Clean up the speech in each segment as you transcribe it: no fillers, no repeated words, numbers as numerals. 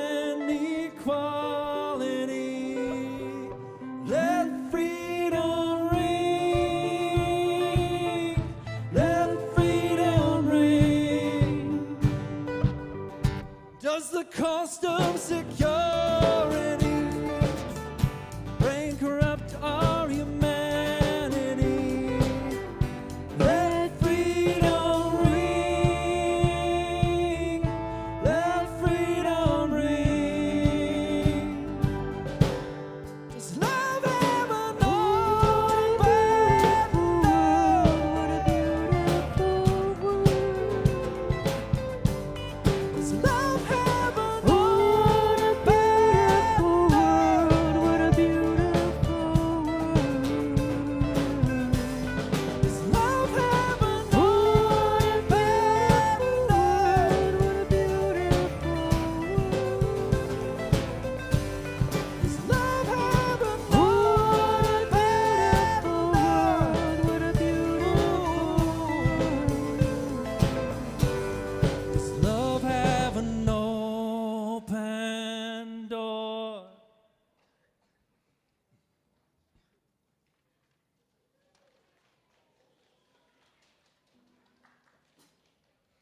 and equality. Let freedom ring. Let freedom ring. Does the cost of security reign corrupt our humanity? Let freedom ring. Let freedom ring. Does love have an open door? What a beautiful world. Does love have an open world? What a beautiful world. Does love have an open world? What a beautiful world. Does love have an open world? What a beautiful world. Does love have an open door?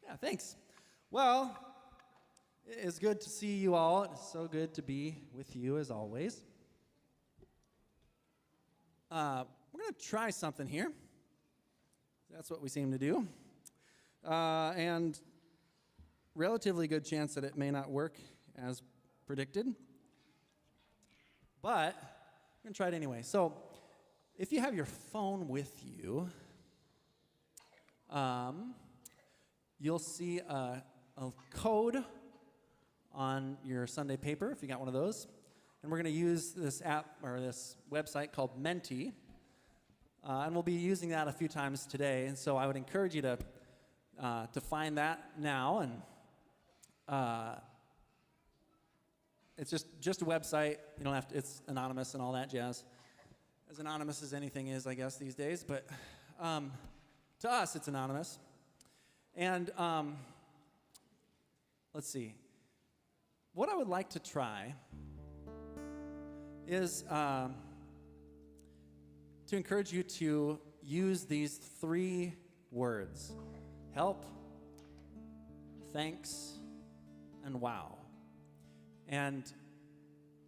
Yeah, thanks. Well, it is good to see you all. It's so good to be with you as always. We're going to try something here. That's what we seem to do. And relatively good chance that it may not work as predicted. But we're going to try it anyway. So if you have your phone with you, you'll see a code on your Sunday paper, if you got one of those. And we're going to use this app or this website called Menti. And we'll be using that a few times today. And so I would encourage you to find that now. And it's just a website. You don't have to, it's anonymous and all that jazz. As anonymous as anything is, I guess, these days. But to us, it's anonymous. And let's see. What I would like to try is to encourage you to use these 3 words: help, thanks, and wow. And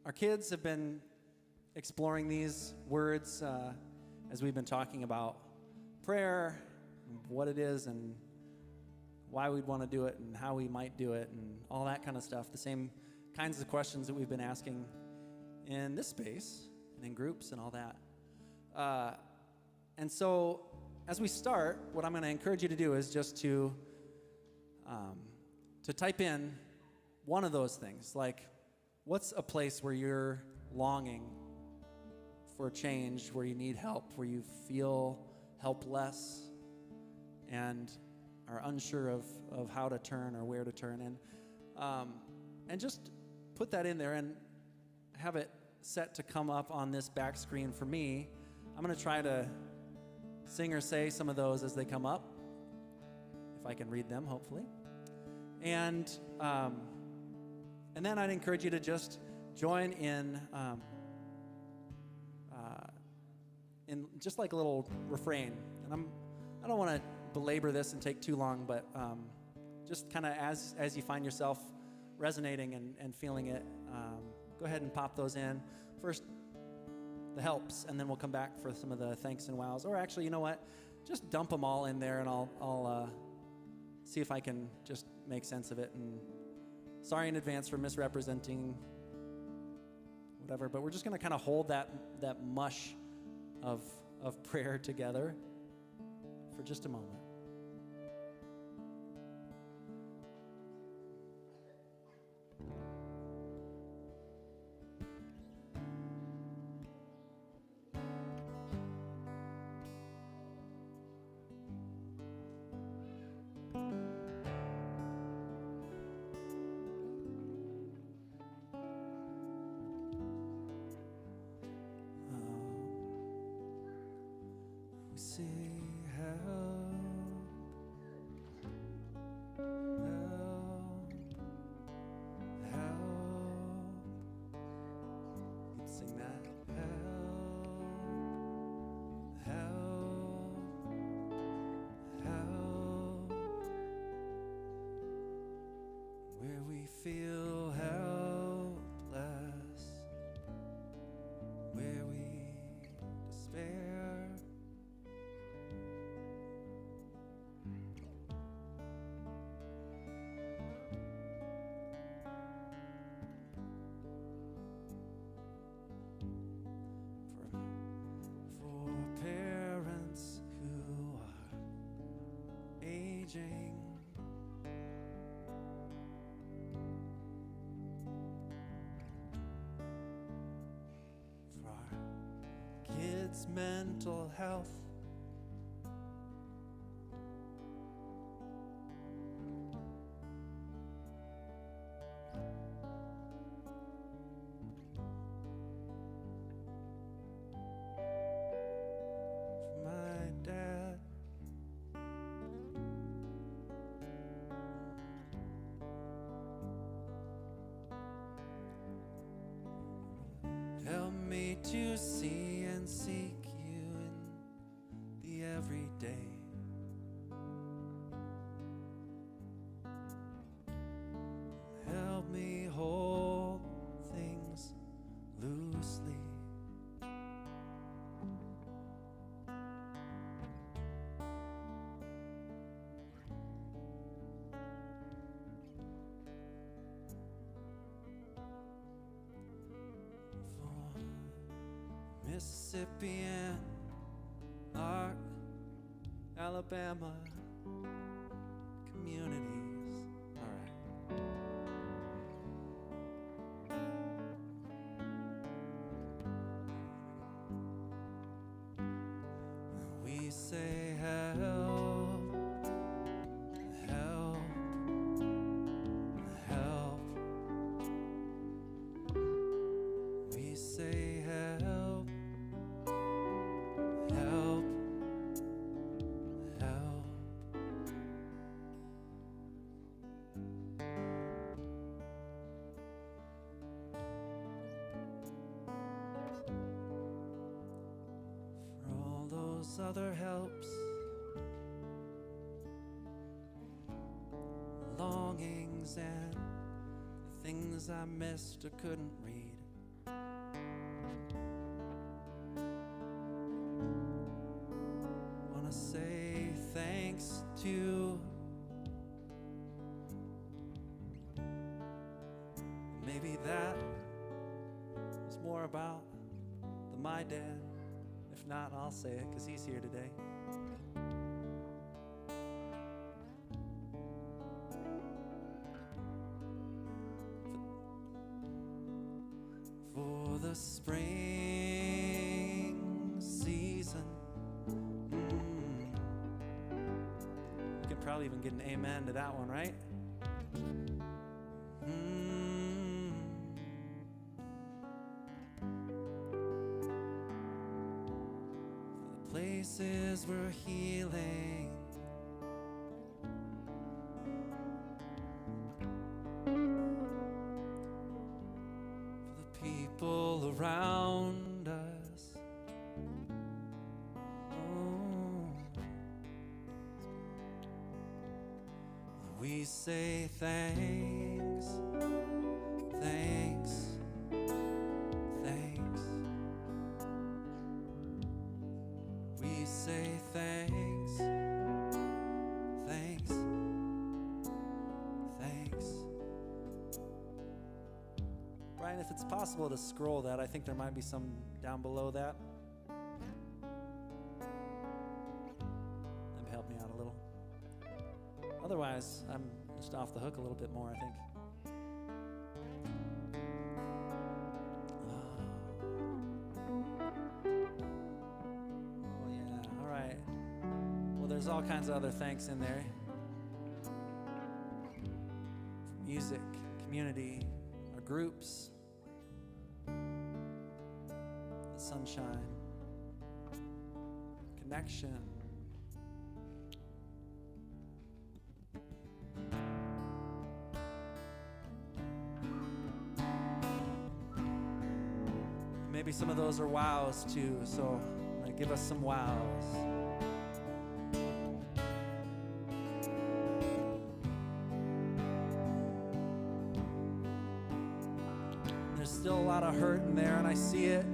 our kids have been exploring these words as we've been talking about prayer, and what it is, and why we'd want to do it, and how we might do it, and all that kind of stuff. The same kinds of questions that we've been asking in this space and in groups and all that. And so as we start, what I'm going to encourage you to do is just to type in one of those things. Like, what's a place where you're longing for change, where you need help, where you feel helpless and are unsure of how to turn or where to turn, and just put that in there and have it set to come up on this back screen for me. I'm going to try to sing or say some of those as they come up, if I can read them, hopefully. And then I'd encourage you to just join in just like a little refrain. And I don't want to belabor this and take too long, but just kind of as you find yourself resonating and feeling it, go ahead and pop those in. First, the helps, and then we'll come back for some of the thanks and wows. Or actually, you know what? Just dump them all in there, and I'll see if I can just make sense of it. And sorry in advance for misrepresenting whatever, but we're just going to kind of hold that mush of prayer together for just a moment. We say help, help, Sing that. Help, help, help. Where we feel helpless, where we despair. For parents who are aging, for our kids' mental health, for my dad. Help me to see and seek you in the everyday. Help me hold things loosely. For Mississippi and our Alabama communities. All right. We say help, help, help. We say help, help, help. For all those other helps, longings and things I missed or couldn't read. Wanna say thanks to maybe that was more about the my dad. If not, I'll say it because he's here today. For the spring season. You can probably even get an amen to that one, right? For the places we're healing. For the people around us. Oh. We say thanks, thanks, thanks. We say thanks, thanks, thanks. Brian, if it's possible to scroll that, I think there might be some down below that. That'd help me out a little. Otherwise, I'm just off the hook a little bit more, I think. Oh, yeah. All right. Well, there's all kinds of other thanks in there. Music, community, our groups, the sunshine, connection. maybe some of those are wows too, so I'm going to give us some wows. There's still a lot of hurt in there, and I see it.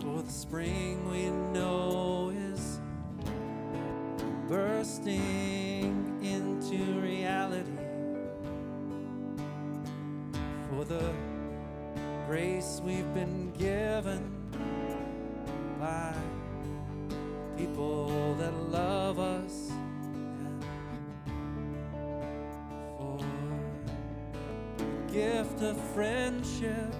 For the spring we know is bursting into reality. For the grace we've been given by people that love us. For the gift of friendship.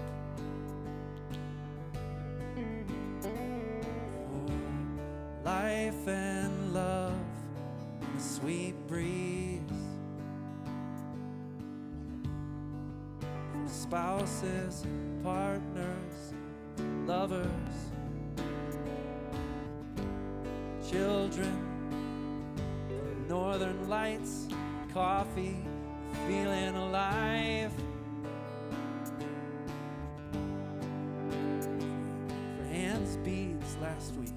Life and love, the sweet breeze. For spouses, partners, lovers, children, northern lights, coffee, feeling alive. For hands beads last week.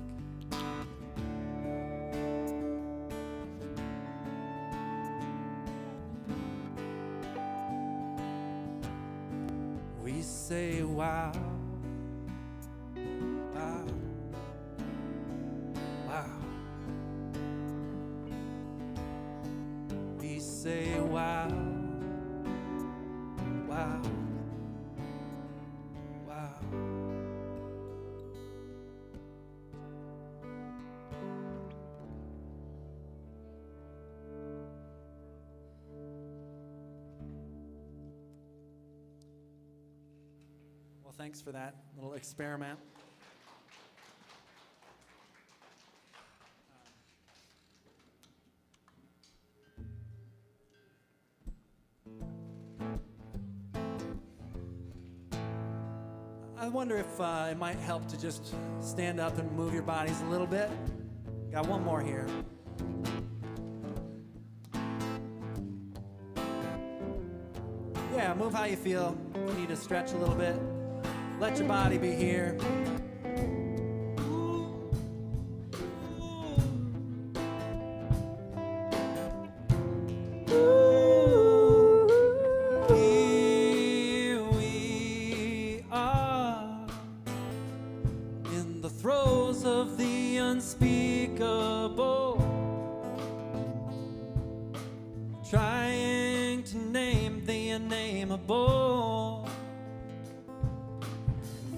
We say wow, wow, wow. We say wow, wow, wow. Well, thanks for that little experiment. I wonder if it might help to just stand up and move your bodies a little bit. Got one more here. Yeah, move how you feel. You need to stretch a little bit. Let your body be here. Here we are in the throes of the unspeakable, trying to name the unnameable.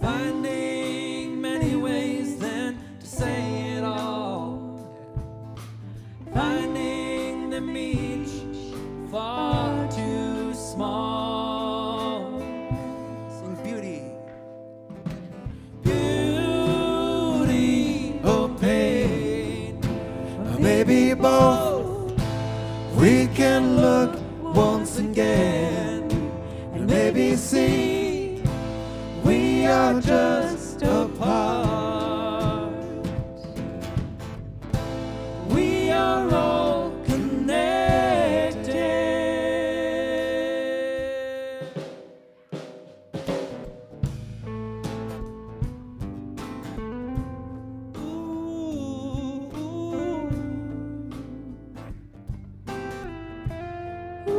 Finding many ways then to say it all. Finding them each far too small. Sing beauty. Beauty or pain, or maybe both. We can look once again and maybe see we are just apart. We are all connected. Ooh, ooh, ooh.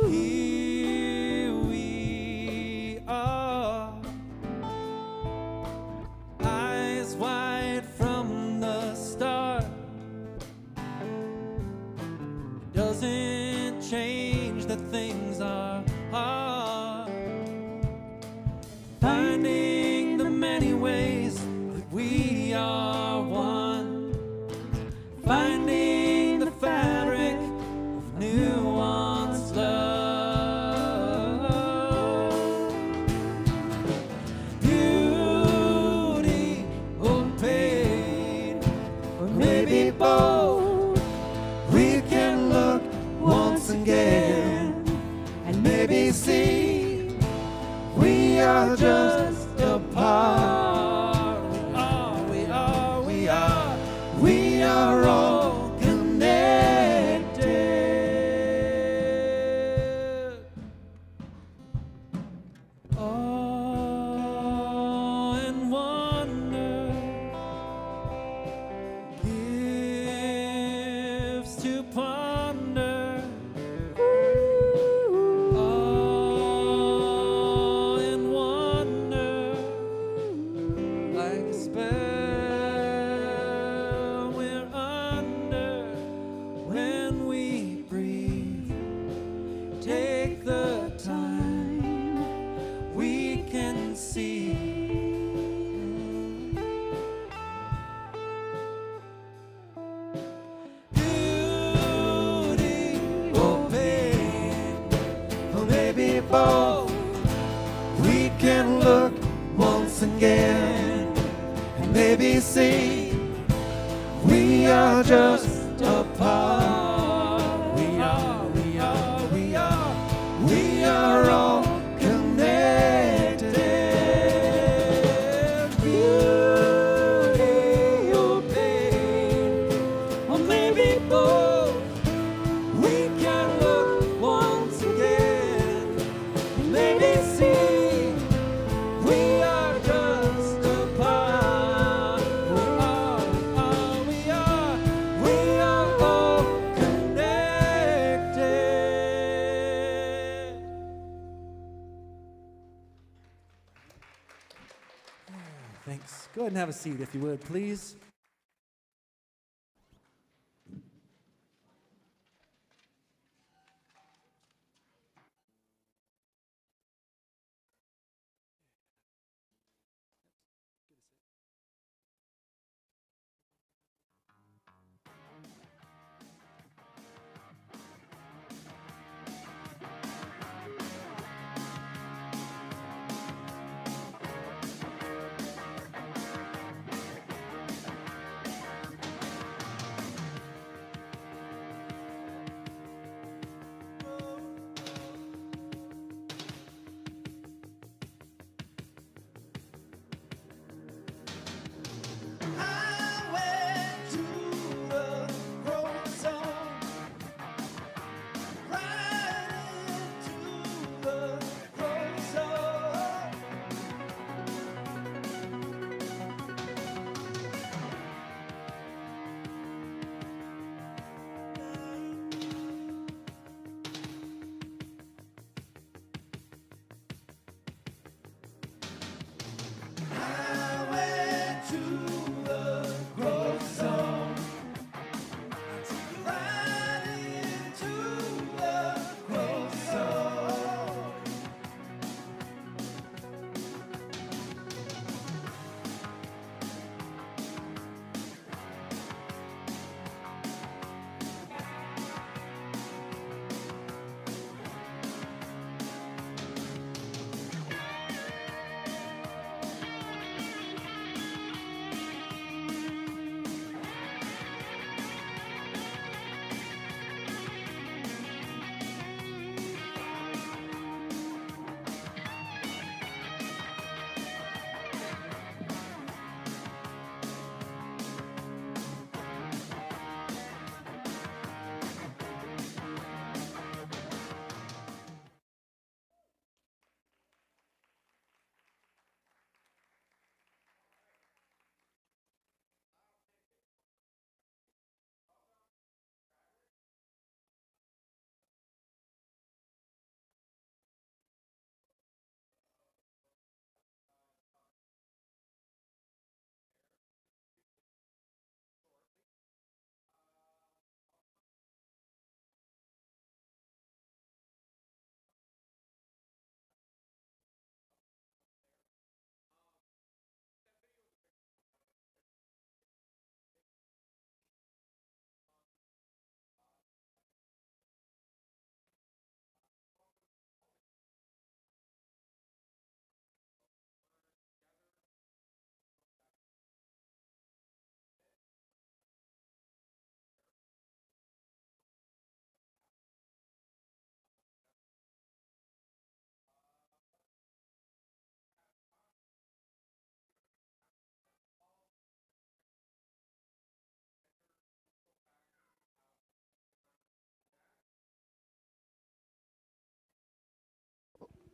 Here we are, eyes wide from the start. Doesn't change that things are hard. Finding the many ways that we are one. Finding the fabric of nuanced love. Beauty or pain, or maybe both. We can look once again and maybe see we are just apart. We are all connected. to ponder. And wonder like a spell we're under when we breathe. Take the time we can see. Beauty or pain, or maybe both. We can look once again and maybe see we are just a part. We are all connected. Beauty or pain, or maybe both. We can look once again and maybe see we are just a part. We are all connected. Thanks. Go ahead and have a seat if you would, please.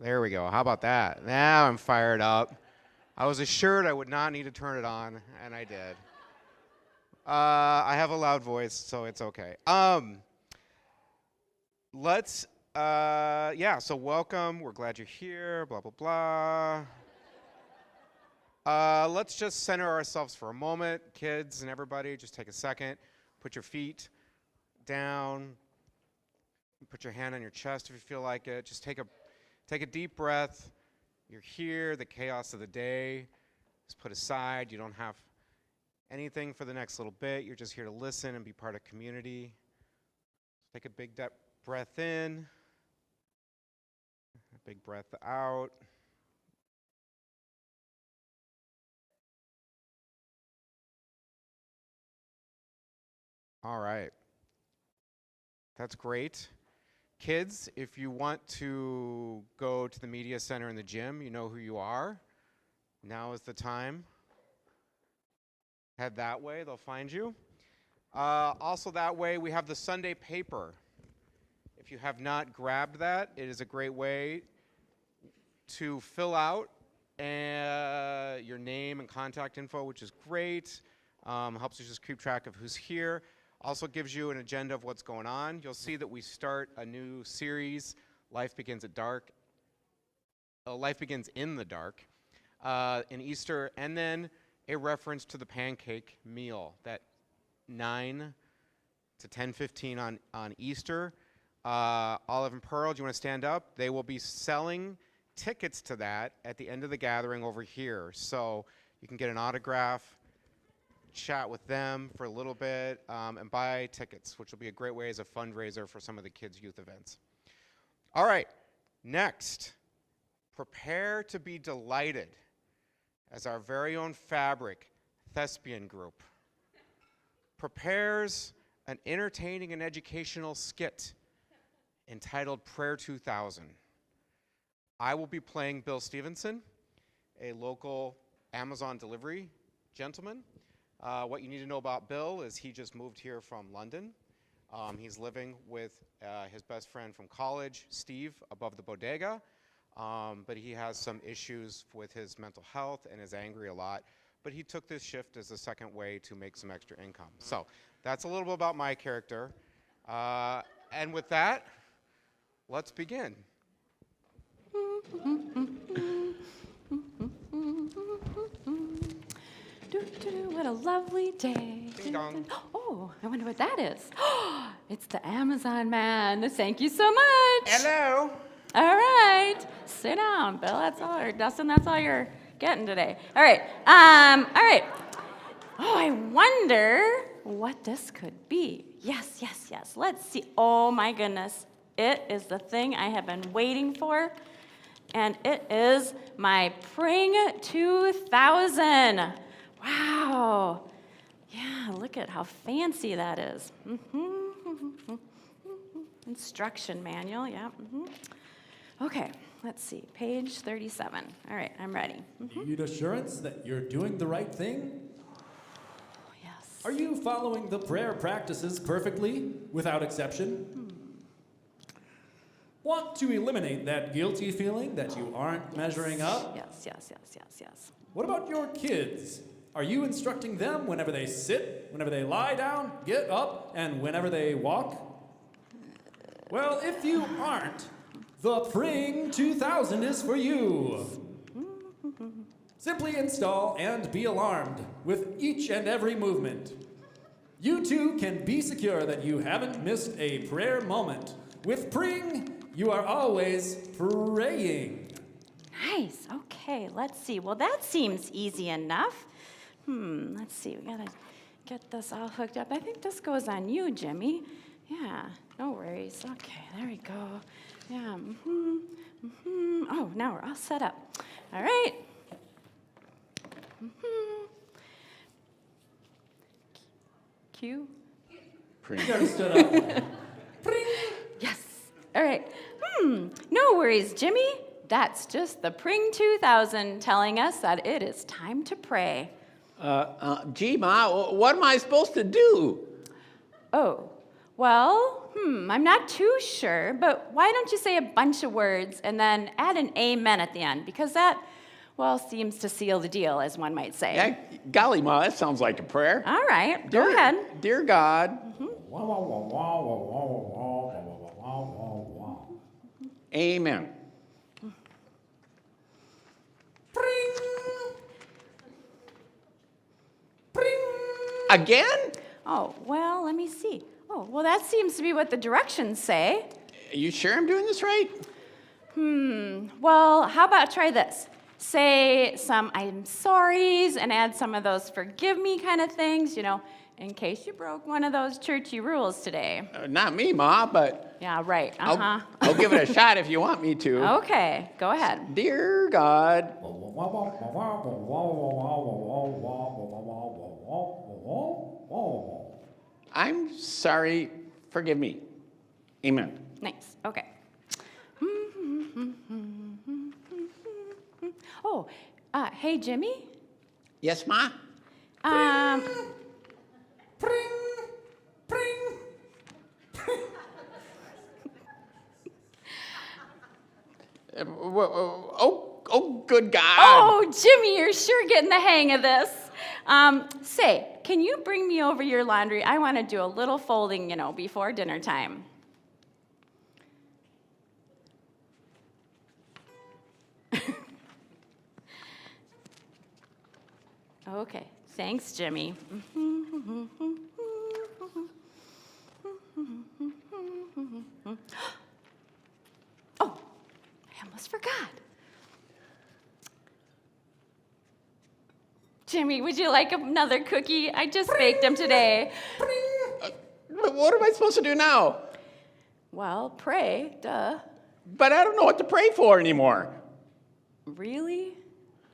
There we go. How about that? Now I'm fired up. I was assured I would not need to turn it on, and I did. I have a loud voice, so it's okay. So welcome. We're glad you're here, blah, blah, blah. Let's just center ourselves for a moment. Kids and everybody, just take a second. Put your feet down. Put your hand on your chest if you feel like it. Just take a deep breath. You're here. The chaos of the day is put aside. You don't have anything for the next little bit. You're just here to listen and be part of community. Take a big breath in. A big breath out. All right. That's great. Kids, if you want to go to the media center in the gym, you know who you are. Now is the time. Head that way, they'll find you. Also that way, we have the Sunday paper. If you have not grabbed that, it is a great way to fill out your name and contact info, which is great. Helps you just keep track of who's here. Also gives you an agenda of what's going on. You'll see that we start a new series, Life Begins at Dark. Life Begins in the Dark, in Easter, and then a reference to the pancake meal, that 9 to 10:15 on Easter. Olive and Pearl, do you want to stand up? They will be selling tickets to that at the end of the gathering over here. So you can get an autograph, chat with them for a little bit, and buy tickets, which will be a great way as a fundraiser for some of the kids' youth events. All right, next, prepare to be delighted as our very own Fabric Thespian Group prepares an entertaining and educational skit entitled Prayer 2000. I will be playing Bill Stevenson, a local Amazon delivery gentleman. What you need to know about Bill is he just moved here from London. He's living with his best friend from college, Steve, above the bodega. But he has some issues with his mental health and is angry a lot. But he took this shift as a second way to make some extra income. So that's a little bit about my character. And with that, let's begin. What a lovely day. Ding dong. Oh, I wonder what that is. It's the Amazon man. Thank you so much. Hello. All right. Sit down, Bill. That's all. Or Dustin, that's all you're getting today. All right. All right. Oh, I wonder what this could be. Yes. Let's see. Oh, my goodness. It is the thing I have been waiting for. And it is my Pring 2000. Wow. Yeah, look at how fancy that is. Instruction manual, yeah. Okay, let's see, page 37. All right, I'm ready. Need assurance that you're doing the right thing? Yes. Are you following the prayer practices perfectly, without exception? Want to eliminate that guilty feeling that you aren't measuring up? Yes. What about your kids? Are you instructing them whenever they sit, whenever they lie down, get up, and whenever they walk? Well, if you aren't, the Pring 2000 is for you. Simply install and be alarmed with each and every movement. You too can be secure that you haven't missed a prayer moment. With Pring, you are always praying. Nice, okay, let's see. Well, that seems easy enough. Let's see, we gotta get this all hooked up. I think this goes on you, Jimmy. Yeah, no worries. Okay, there we go. Yeah, Oh, now we're all set up. All right. Cue. You already stood up. Yes. All right. No worries, Jimmy. That's just the Pring 2000 telling us that it is time to pray. Gee, Ma, what am I supposed to do? Oh, well, I'm not too sure, but why don't you say a bunch of words and then add an amen at the end? Because that well, seems to seal the deal, as one might say. Yeah, golly, Ma, that sounds like a prayer. All right, go ahead. Dear God, amen. Again? Oh, well, let me see. Oh, well, that seems to be what the directions say. Are you sure I'm doing this right? Well, how about try this? Say some I'm sorry's and add some of those forgive me kind of things, in case you broke one of those churchy rules today. Not me, Ma, but Yeah, right. I'll give it a shot if you want me to. Okay, go ahead. Dear God, I'm sorry, forgive me. Amen. Nice. Okay. Oh, hey, Jimmy. Yes, Ma? Oh, good God. Oh, Jimmy, you're sure getting the hang of this. Say, can you bring me over your laundry? I want to do a little folding, before dinner time. Okay, thanks, Jimmy. Oh, I almost forgot. Jimmy, would you like another cookie? I just baked them today. What am I supposed to do now? Well, pray, duh. But I don't know what to pray for anymore. Really?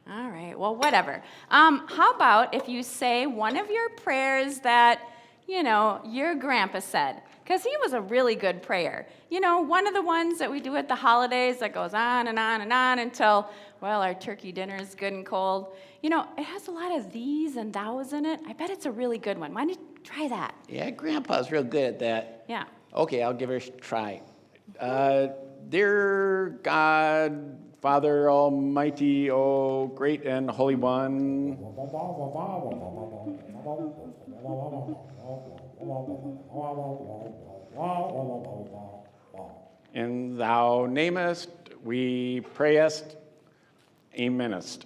All right, well, whatever. How about if you say one of your prayers that, your grandpa said? Because he was a really good prayer. One of the ones that we do at the holidays that goes on and on and on until, well, our turkey dinner is good and cold. It has a lot of these and thous in it. I bet it's a really good one. Why don't you try that? Yeah, Grandpa's real good at that. Yeah. Okay, I'll give it a try. Dear God, Father Almighty, oh great and Holy One. And thou namest, we prayest, amenest.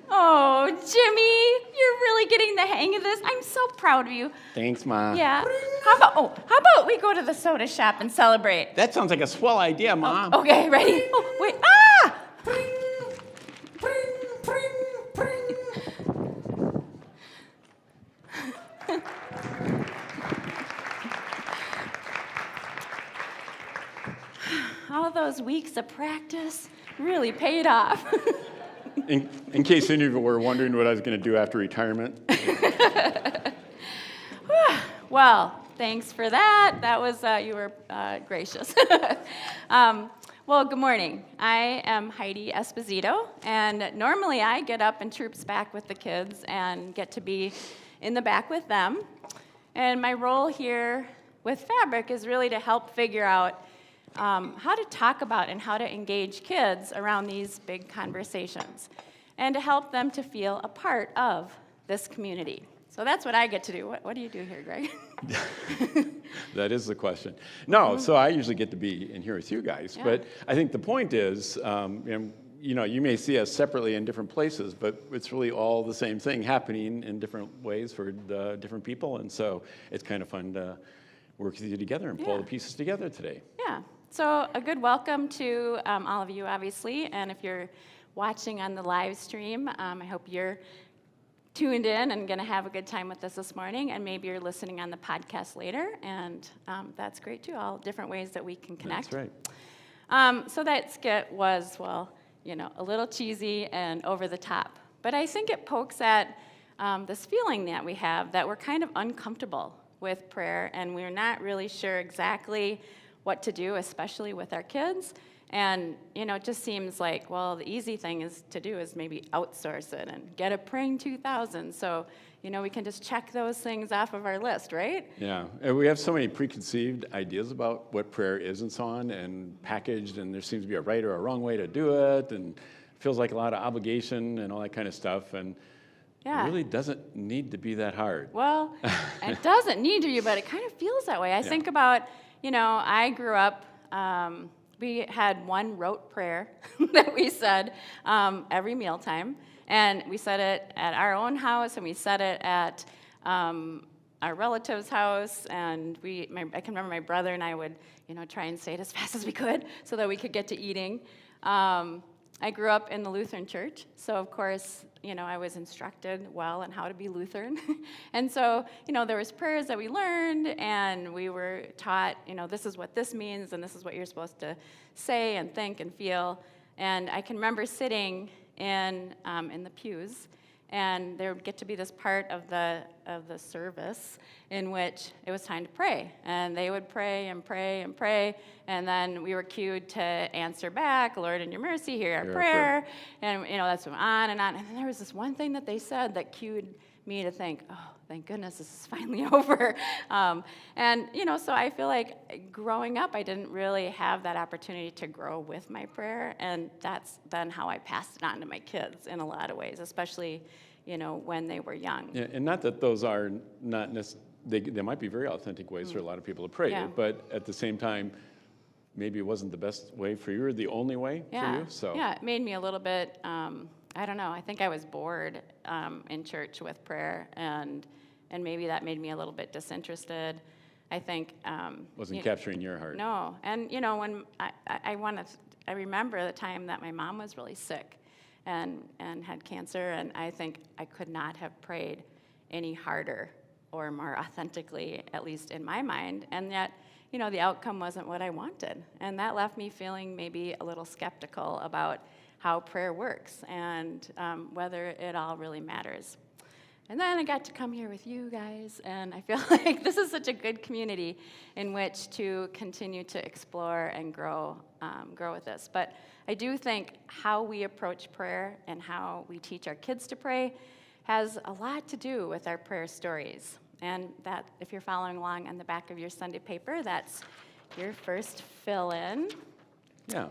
Oh, Jimmy, you're really getting the hang of this. I'm so proud of you. Thanks, Ma. Yeah. How about we go to the soda shop and celebrate? That sounds like a swell idea, Ma. Okay, ready? Oh, wait. All those weeks of practice really paid off. In case any of you were wondering what I was going to do after retirement. Well, thanks for that. That was, you were gracious. Well, good morning. I am Heidi Esposito, and normally I get up and troops back with the kids and get to be in the back with them. And my role here with Fabric is really to help figure out how to talk about and how to engage kids around these big conversations and to help them to feel a part of this community. So that's what I get to do. What do you do here, Greg? That is the question. No, so I usually get to be in here with you guys. Yeah. But I think the point is, you may see us separately in different places, but it's really all the same thing happening in different ways for different people. And so it's kind of fun to work with you together and pull Yeah. the pieces together today. Yeah. So a good welcome to all of you, obviously. And if you're watching on the live stream, I hope you're tuned in and going to have a good time with us this morning. And maybe you're listening on the podcast later. And that's great, too. All different ways that we can connect. That's right. So that skit was, well, a little cheesy and over the top. But I think it pokes at this feeling that we have that we're kind of uncomfortable with prayer and we're not really sure exactly what to do, especially with our kids. And, it just seems like, well, the easy thing to do is maybe outsource it and get a Praying 2000. So, we can just check those things off of our list, right? Yeah, and we have so many preconceived ideas about what prayer is and so on, and packaged, and there seems to be a right or a wrong way to do it, and feels like a lot of obligation and all that kind of stuff, and Yeah. it really doesn't need to be that hard. Well, it doesn't need to be, but it kind of feels that way. I think about, I grew up, we had one rote prayer that we said every mealtime, and we said it at our own house, and we said it at our relative's house, and I can remember my brother and I would, try and say it as fast as we could so that we could get to eating. I grew up in the Lutheran church, so of course, I was instructed well on how to be Lutheran. And so, there was prayers that we learned, and we were taught, this is what this means, and this is what you're supposed to say and think and feel. And I can remember sitting in the pews, and there would get to be this part of the service in which it was time to pray. And they would pray and pray and pray, and then we were cued to answer back, Lord, in your mercy, hear our prayer. And, that's on and on. And then there was this one thing that they said that cued me to think, oh, thank goodness this is finally over. So I feel like growing up, I didn't really have that opportunity to grow with my prayer, and that's then how I passed it on to my kids in a lot of ways, especially, when they were young. Yeah, and not that those are not necessarily, they might be very authentic ways for a lot of people to pray, Yeah. but at the same time, maybe it wasn't the best way for you or the only way for you. So Yeah, it made me a little bit, I don't know, I think I was bored in church with prayer, and maybe that made me a little bit disinterested. I think wasn't capturing your heart. No, and when I remember the time that my mom was really sick and had cancer, and I think I could not have prayed any harder or more authentically, at least in my mind, and yet the outcome wasn't what I wanted, and that left me feeling maybe a little skeptical about how prayer works and whether it all really matters. And then I got to come here with you guys, and I feel like this is such a good community in which to continue to explore and grow with this. But I do think how we approach prayer and how we teach our kids to pray has a lot to do with our prayer stories. And that, if you're following along on the back of your Sunday paper, that's your first fill-in. Yeah.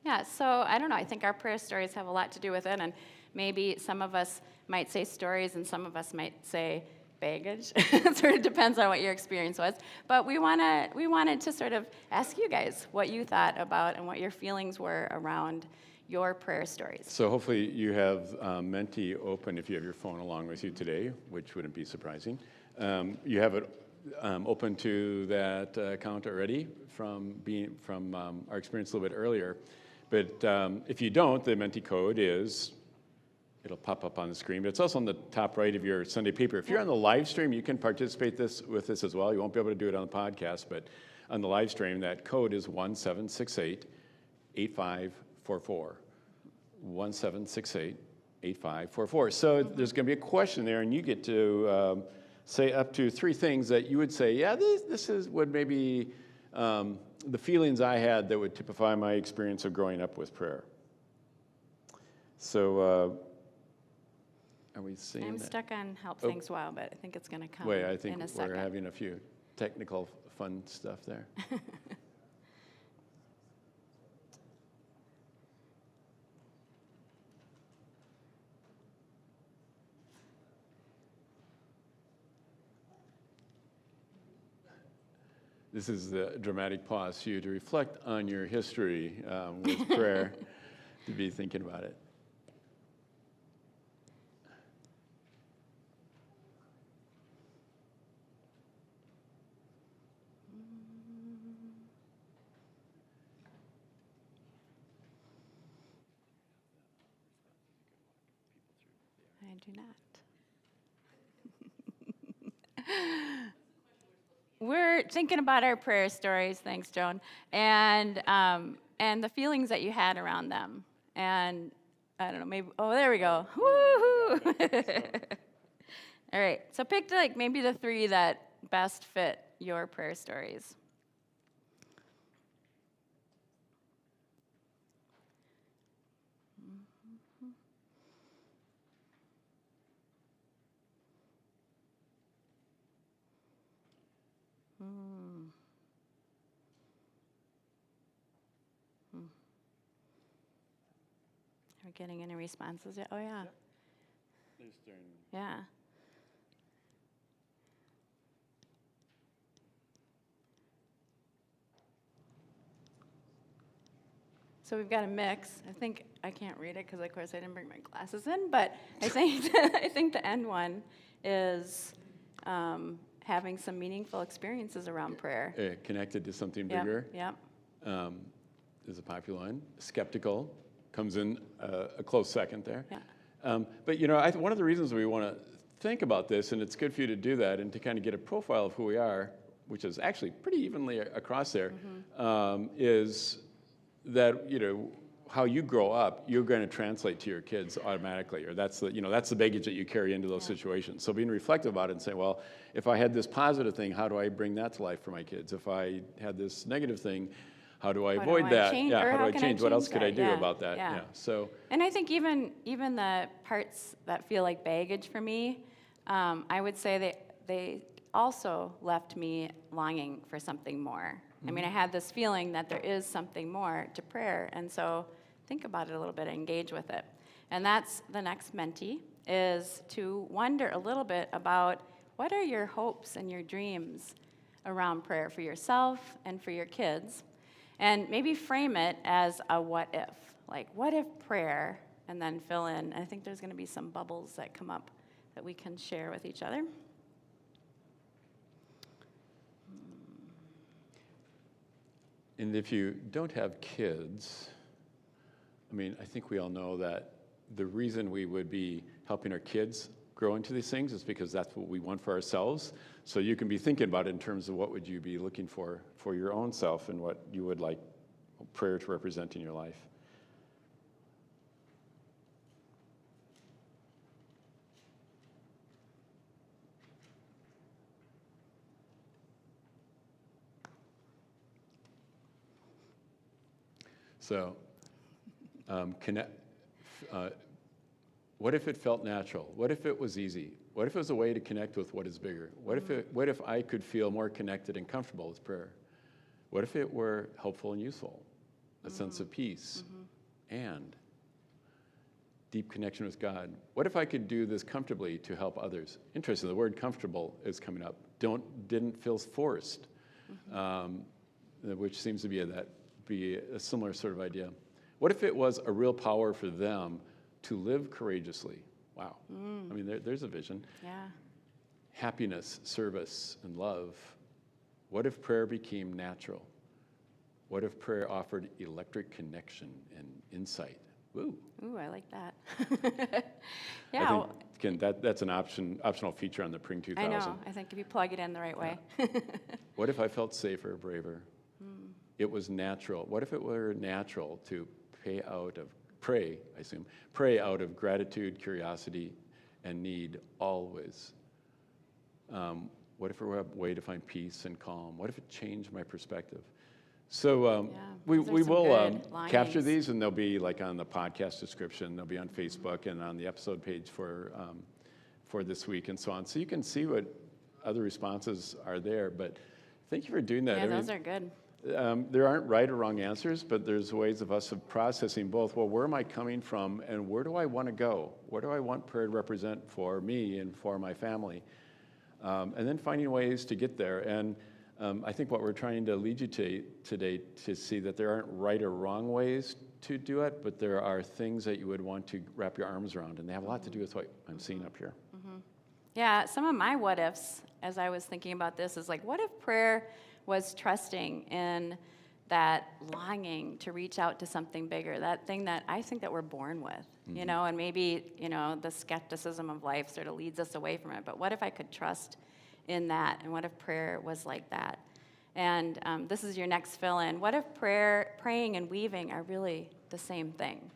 Yeah, so I don't know. I think our prayer stories have a lot to do with it, and maybe some of us might say stories and some of us might say baggage. It sort of depends on what your experience was. But we wanted to sort of ask you guys what you thought about and what your feelings were around your prayer stories. So hopefully you have Menti open if you have your phone along with you today, which wouldn't be surprising. You have it open to that account already from our experience a little bit earlier. But if you don't, the Menti code it'll pop up on the screen, but it's also on the top right of your Sunday paper. If you're on the live stream, you can participate with this as well. You won't be able to do it on the podcast, but on the live stream, that code is 1768-8544. 1768-8544. So there's going to be a question there, and you get to say up to 3 things that you would say, yeah, this would maybe the feelings I had that would typify my experience of growing up with prayer. So are we seeing I'm that? stuck on help things well, but I think it's going to come Wait, I think in a second. we're having a few technical fun stuff there. This is the dramatic pause for you to reflect on your history with prayer, to be thinking about it. I do not. We're thinking about our prayer stories, thanks, Joan, and the feelings that you had around them. And I don't know, maybe, oh, there we go. Woo-hoo! All right, so pick maybe the 3 that best fit your prayer stories. There we getting any responses yet? Oh, yeah. Yeah. So we've got a mix. I think I can't read it because, of course, I didn't bring my glasses in. But I think I think the end one is having some meaningful experiences around prayer. Connected to something Yep, bigger yep. is a popular one. Skeptical comes in a close second there. Yeah. But one of the reasons we want to think about this, and it's good for you to do that, and to kind of get a profile of who we are, which is actually pretty evenly across there, is that how you grow up, you're going to translate to your kids automatically, or that's the baggage that you carry into those situations. So being reflective about it and saying, well, if I had this positive thing, how do I bring that to life for my kids? If I had this negative thing, how do I avoid that? How do I change? What else could I do about that? Yeah. So. And I think even the parts that feel like baggage for me, I would say they also left me longing for something more. I mean, I had this feeling that there is something more to prayer, and so think about it a little bit, engage with it. And that's the next mentee, is to wonder a little bit about what are your hopes and your dreams around prayer for yourself and for your kids, and maybe frame it as a what if. Like, what if prayer, and then fill in. I think there's going to be some bubbles that come up that we can share with each other. And if you don't have kids, I mean, I think we all know that the reason we would be helping our kids grow into these things is because that's what we want for ourselves. So you can be thinking about it in terms of what would you be looking for your own self, and what you would like prayer to represent in your life. So, what if it felt natural? What if it was easy? What if it was a way to connect with what is bigger? What if I could feel more connected and comfortable with prayer? What if it were helpful and useful? A sense of peace and deep connection with God. What if I could do this comfortably to help others? Interesting, the word comfortable is coming up. Didn't feel forced, which seems to be a similar sort of idea. What if it was a real power for them to live courageously? Wow. I mean, there's a vision. Yeah. Happiness, service, and love. What if prayer became natural? What if prayer offered electric connection and insight? Woo. Ooh, I like that. Yeah. I think, again, that's an optional feature on the Pring 2000. I know. I think if you plug it in the right way. What if I felt safer, braver? It was natural. What if it were natural to pray out of gratitude, curiosity, and need always? What if it were a way to find peace and calm? What if it changed my perspective? So we will capture these, and they'll be like on the podcast description. They'll be on Facebook and on the episode page for this week and so on. So you can see what other responses are there. But thank you for doing that. Yeah, those are good. There aren't right or wrong answers, but there's ways of us of processing both. Well, where am I coming from, and where do I want to go? Where do I want prayer to represent for me and for my family? And then finding ways to get there. And I think what we're trying to lead you to today to see that there aren't right or wrong ways to do it, but there are things that you would want to wrap your arms around, and they have a lot to do with what I'm seeing up here. Yeah, some of my what ifs, as I was thinking about this, is like, what if prayer was trusting in that longing to reach out to something bigger, that thing that I think that we're born with, and maybe, the skepticism of life sort of leads us away from it. But what if I could trust in that, and what if prayer was like that? And this is your next fill-in. What if praying and weaving are really the same thing?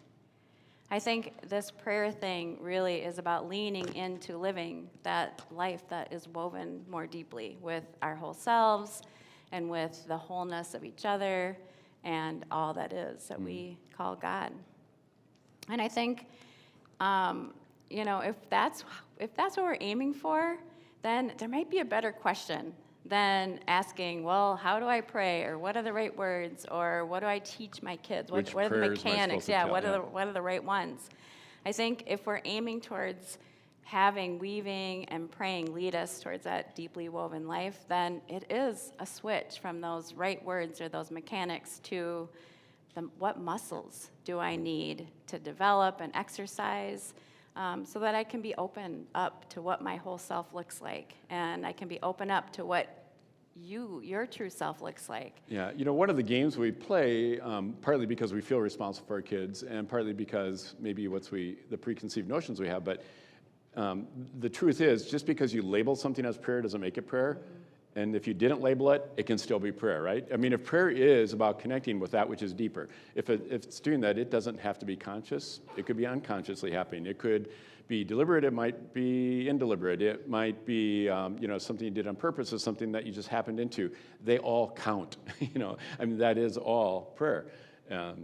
I think this prayer thing really is about leaning into living that life that is woven more deeply with our whole selves and with the wholeness of each other and all that is that we call God. And I think, if that's what we're aiming for, then there might be a better question than asking, well, how do I pray, or what are the right words, or what do I teach my kids? Which What are the prayers am I mechanics? supposed to Yeah, tell? Yeah. what are the right ones? I think if we're aiming towards having weaving and praying lead us towards that deeply woven life, then it is a switch from those right words or those mechanics to what muscles do I need to develop and exercise, so that I can be open up to what my whole self looks like, and I can be open up to what your true self looks like. Yeah, one of the games we play, partly because we feel responsible for our kids, and partly because maybe the preconceived notions we have, but the truth is, just because you label something as prayer doesn't make it prayer. And if you didn't label it, it can still be prayer, right? I mean, if prayer is about connecting with that which is deeper, if it's doing that, it doesn't have to be conscious. It could be unconsciously happening. It could be deliberate. It might be indeliberate. It might be, something you did on purpose, or something that you just happened into. They all count. I mean, that is all prayer.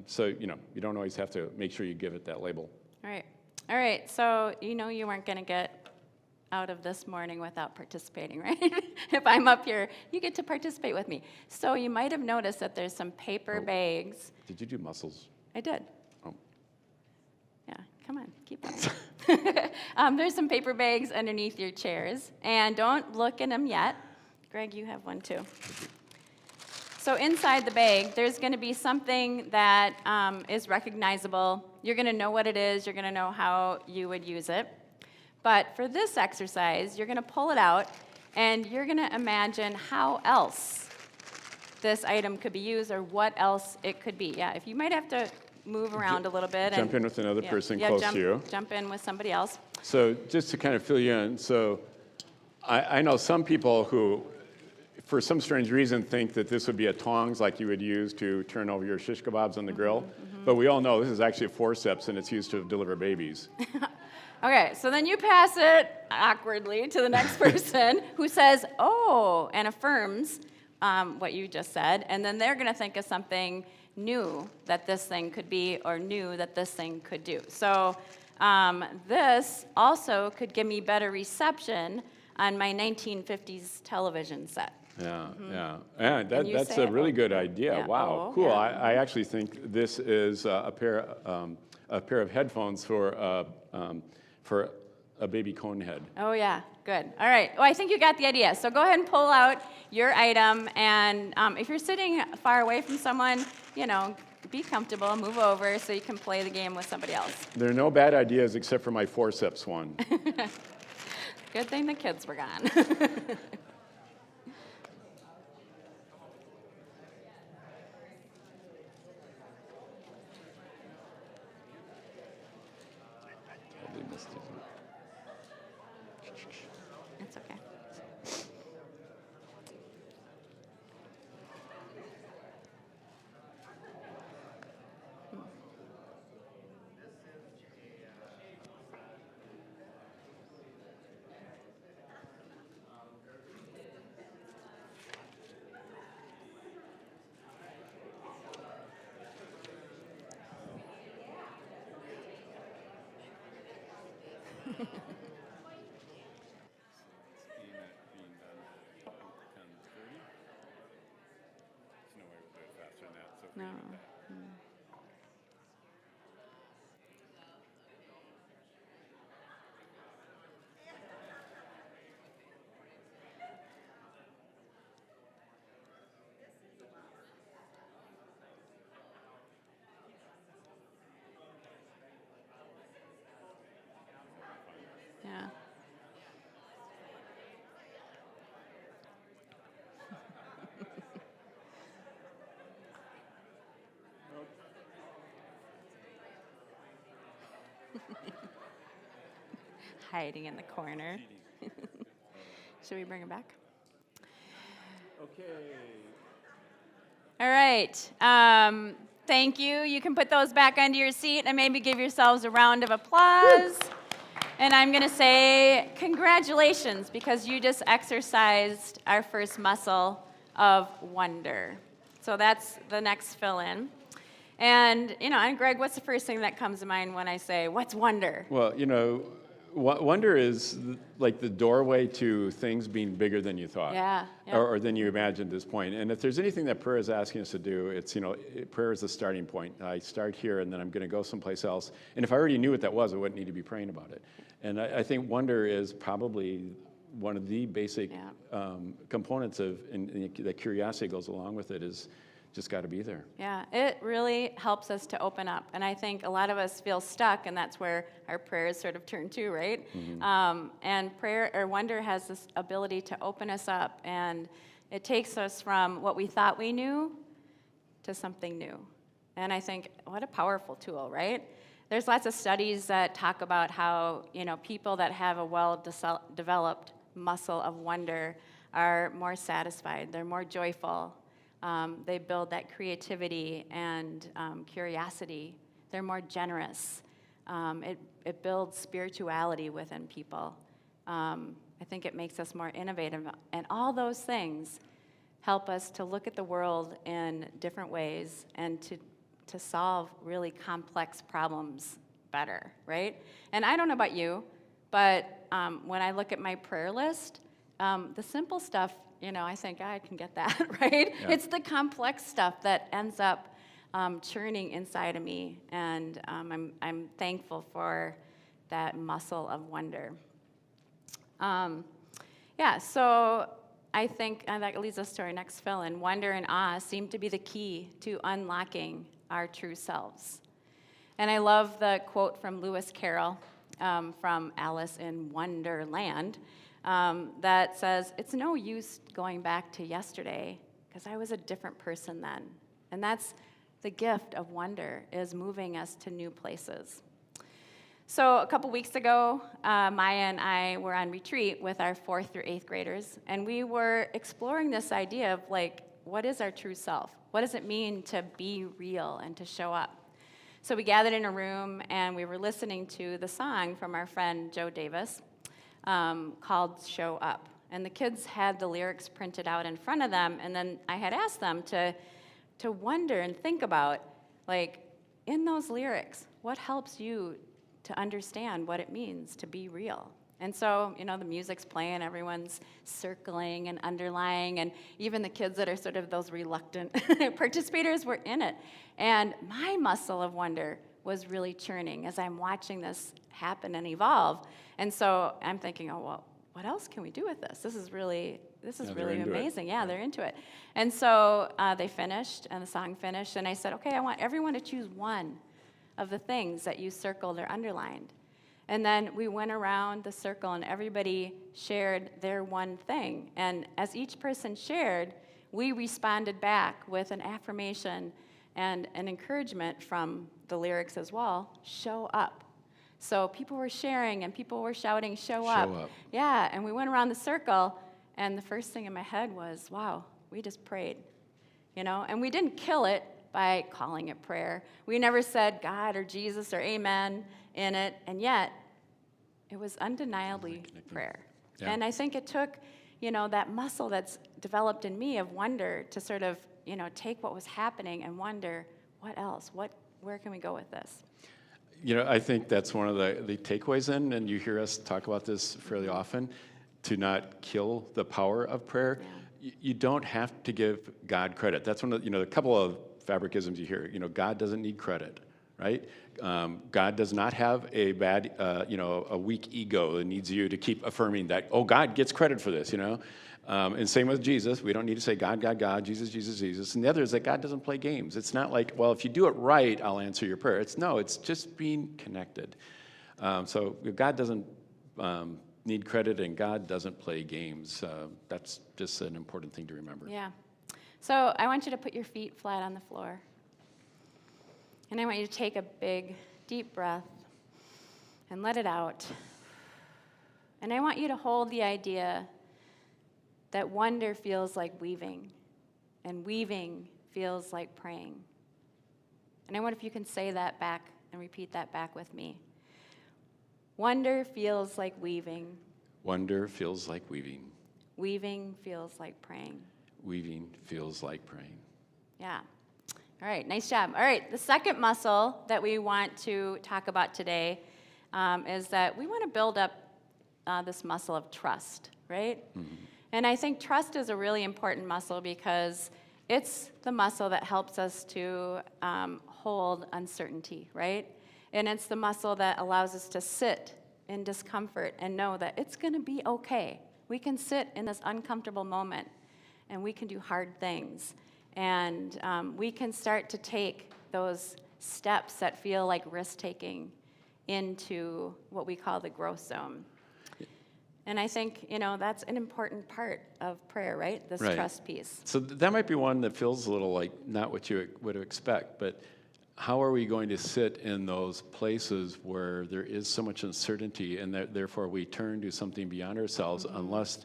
So you don't always have to make sure you give it that label. All right, so you weren't going to get out of this morning without participating, right? If I'm up here, you get to participate with me. So you might have noticed that there's some paper bags. Did you do muscles? I did. Oh. Yeah, come on, keep up. There's some paper bags underneath your chairs, and don't look in them yet. Greg, you have one too. So inside the bag, there's going to be something that is recognizable. You're going to know what it is. You're going to know how you would use it. But for this exercise, you're going to pull it out, and you're going to imagine how else this item could be used, or what else it could be. Yeah, if you might have to move around a little bit. Jump in with another person close to you. Jump in with somebody else. So just to kind of fill you in, so I know some people who, for some strange reason, think that this would be a tongs like you would use to turn over your shish kebabs on the grill. But we all know this is actually a forceps, and it's used to deliver babies. Okay, so then you pass it awkwardly to the next person who says, oh, and affirms what you just said, and then they're going to think of something new that this thing could be, or new that this thing could do. So this also could give me better reception on my 1950s television set. Yeah, yeah. And you That's say a really it. good idea. Yeah, Wow, oh, cool. yeah. I actually think this is a pair of headphones for a baby cone head. Oh, yeah, good. All right, well, I think you got the idea. So go ahead and pull out your item, and if you're sitting far away from someone, be comfortable, move over so you can play the game with somebody else. There are no bad ideas except for my forceps one. Good thing the kids were gone. Totally missed it. It's okay. No. Yeah. Hiding in the corner. Should we bring her back? Okay. All right. Thank you. You can put those back under your seat and maybe give yourselves a round of applause. And I'm going to say congratulations, because you just exercised our first muscle of wonder. So that's the next fill-in. And, and Greg, what's the first thing that comes to mind when I say, what's wonder? Well, Wonder is like the doorway to things being bigger than you thought. Yeah, yeah. Or than you imagined at this point. And if there's anything that prayer is asking us to do, it's, prayer is the starting point. I start here and then I'm going to go someplace else. And if I already knew what that was, I wouldn't need to be praying about it. And I think wonder is probably one of the basic components of, and the curiosity goes along with it, is just got to be there. Yeah, it really helps us to open up. And I think a lot of us feel stuck, and that's where our prayers sort of turn to, right? And prayer or wonder has this ability to open us up, and it takes us from what we thought we knew to something new. And I think, what a powerful tool, right? There's lots of studies that talk about how, people that have a well-developed muscle of wonder are more satisfied, they're more joyful. They build that creativity and curiosity. They're more generous. It builds spirituality within people. I think it makes us more innovative. And all those things help us to look at the world in different ways and to solve really complex problems better, right? And I don't know about you, but when I look at my prayer list, the simple stuff, I think I can get that, right? Yeah. It's the complex stuff that ends up churning inside of me, and I'm thankful for that muscle of wonder. So I think that leads us to our next fill-in. Wonder and awe seem to be the key to unlocking our true selves. And I love the quote from Lewis Carroll from Alice in Wonderland. That says, it's no use going back to yesterday because I was a different person then. And that's the gift of wonder, is moving us to new places. So a couple weeks ago, Maya and I were on retreat with our 4th through 8th graders, and we were exploring this idea of what is our true self? What does it mean to be real and to show up? So we gathered in a room and we were listening to the song from our friend Joe Davis, called Show Up. And the kids had the lyrics printed out in front of them, and then I had asked them to wonder and think about, in those lyrics, what helps you to understand what it means to be real? And so, the music's playing, everyone's circling and underlying, and even the kids that are sort of those reluctant participators were in it. And my muscle of wonder was really churning as I'm watching this happen and evolve. And so I'm thinking, what else can we do with this? This is really amazing. Yeah, they're into it. And so they finished, and the song finished, and I said, okay, I want everyone to choose one of the things that you circled or underlined. And then we went around the circle, and everybody shared their one thing. And as each person shared, we responded back with an affirmation and an encouragement from the lyrics as well: show up. So people were sharing, and people were shouting, show up. Show up. Yeah, and we went around the circle, and the first thing in my head was, wow, we just prayed. And we didn't kill it by calling it prayer. We never said God or Jesus or amen in it, and yet it was undeniably prayer. Yeah. And I think it took, that muscle that's developed in me of wonder to sort of, take what was happening and wonder, what else? Where can we go with this? I think that's one of the takeaways and you hear us talk about this fairly often, to not kill the power of prayer. Yeah. You don't have to give God credit. That's one of a couple of fabricisms you hear. God doesn't need credit, right? God does not have a bad, a weak ego that needs you to keep affirming that, God gets credit for this, And same with Jesus. We don't need to say God, God, God, Jesus, Jesus, Jesus. And the other is that God doesn't play games. It's not like, if you do it right, I'll answer your prayer. It's just being connected. So God doesn't need credit, and God doesn't play games. That's just an important thing to remember. Yeah. So I want you to put your feet flat on the floor. And I want you to take a big, deep breath and let it out. And I want you to hold the idea that wonder feels like weaving, and weaving feels like praying. And I wonder if you can say that back and repeat that back with me. Wonder feels like weaving. Wonder feels like weaving. Weaving feels like praying. Weaving feels like praying. Yeah. All right, nice job. All right, the second muscle that we want to talk about today is that we want to build up this muscle of trust, right? And I think trust is a really important muscle because it's the muscle that helps us to hold uncertainty, right? And it's the muscle that allows us to sit in discomfort and know that it's going to be okay. We can sit in this uncomfortable moment, and we can do hard things. And we can start to take those steps that feel like risk-taking into what we call the growth zone. And I think, that's an important part of prayer, right? This Right. trust piece. So that might be one that feels a little like not what you would expect, but how are we going to sit in those places where there is so much uncertainty and that therefore we turn to something beyond ourselves unless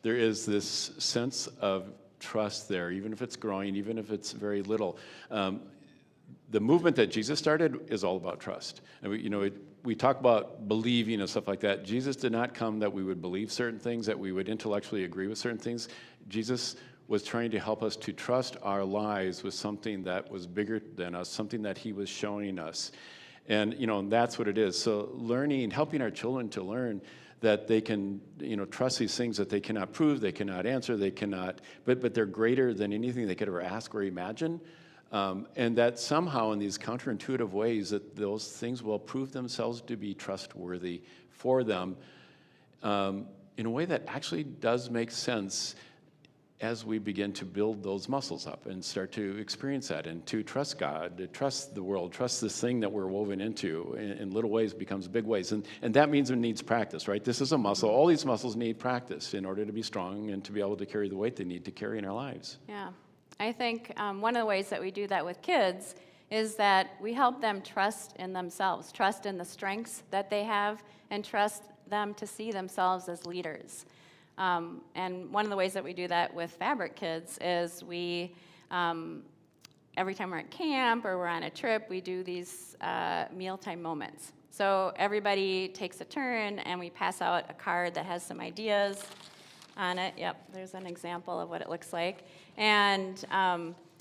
there is this sense of trust there, even if it's growing, even if it's very little. The movement that Jesus started is all about trust. And we talk about believing and stuff like that. Jesus did not come that we would believe certain things, that we would intellectually agree with certain things. Jesus was trying to help us to trust our lives with something that was bigger than us, something that he was showing us. And, that's what it is. So helping our children to learn that they can, trust these things that they cannot prove, they cannot answer, but they're greater than anything they could ever ask or imagine. And that somehow in these counterintuitive ways that those things will prove themselves to be trustworthy for them in a way that actually does make sense as we begin to build those muscles up and start to experience that and to trust God, to trust the world, trust this thing that we're woven into in little ways becomes big ways. And that means it needs practice, right? This is a muscle. All these muscles need practice in order to be strong and to be able to carry the weight they need to carry in our lives. Yeah. I think one of the ways that we do that with kids is that we help them trust in themselves, trust in the strengths that they have, and trust them to see themselves as leaders. And one of the ways that we do that with Fabric Kids is we, every time we're at camp or we're on a trip, we do these mealtime moments. So everybody takes a turn and we pass out a card that has some ideas on it. Yep, there's an example of what it looks like. And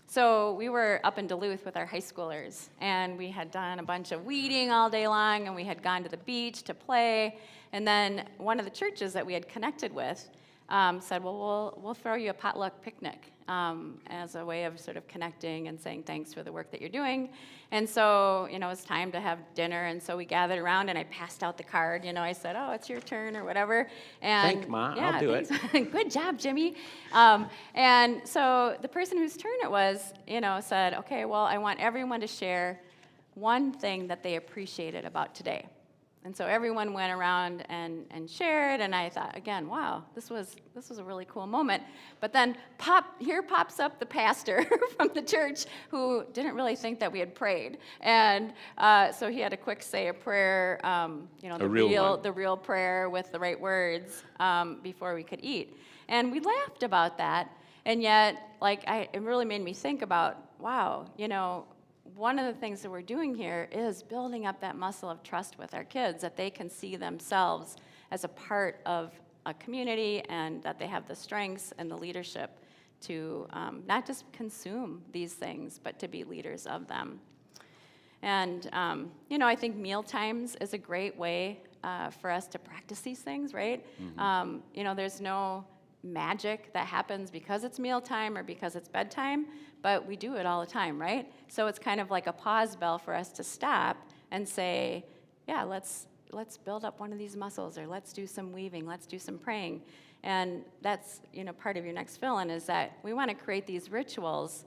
so we were up in Duluth with our high schoolers, and we had done a bunch of weeding all day long, and we had gone to the beach to play. And then one of the churches that we had connected with said, well, we'll throw you a potluck picnic as a way of sort of connecting and saying thanks for the work that you're doing. And so, it was time to have dinner, and so we gathered around, and I passed out the card. I said, oh, it's your turn or whatever. And Thank Ma, yeah, I'll do it. Good job, Jimmy. And so the person whose turn it was, said, okay, well, I want everyone to share one thing that they appreciated about today. And so everyone went around and shared, and I thought, again, wow, this was a really cool moment. But then here pops up the pastor from the church who didn't really think that we had prayed. And so he had a quick say a prayer, the real prayer with the right words before we could eat. And we laughed about that, and yet, it really made me think about, wow, one of the things that we're doing here is building up that muscle of trust with our kids, that they can see themselves as a part of a community and that they have the strengths and the leadership to not just consume these things, but to be leaders of them. And, I think meal times is a great way for us to practice these things, right? Mm-hmm. There's no magic that happens because it's mealtime or because it's bedtime, but we do it all the time, right? So it's kind of like a pause bell for us to stop and say, yeah, let's build up one of these muscles, or let's do some weaving, let's do some praying. And that's, part of your next fill-in is that we want to create these rituals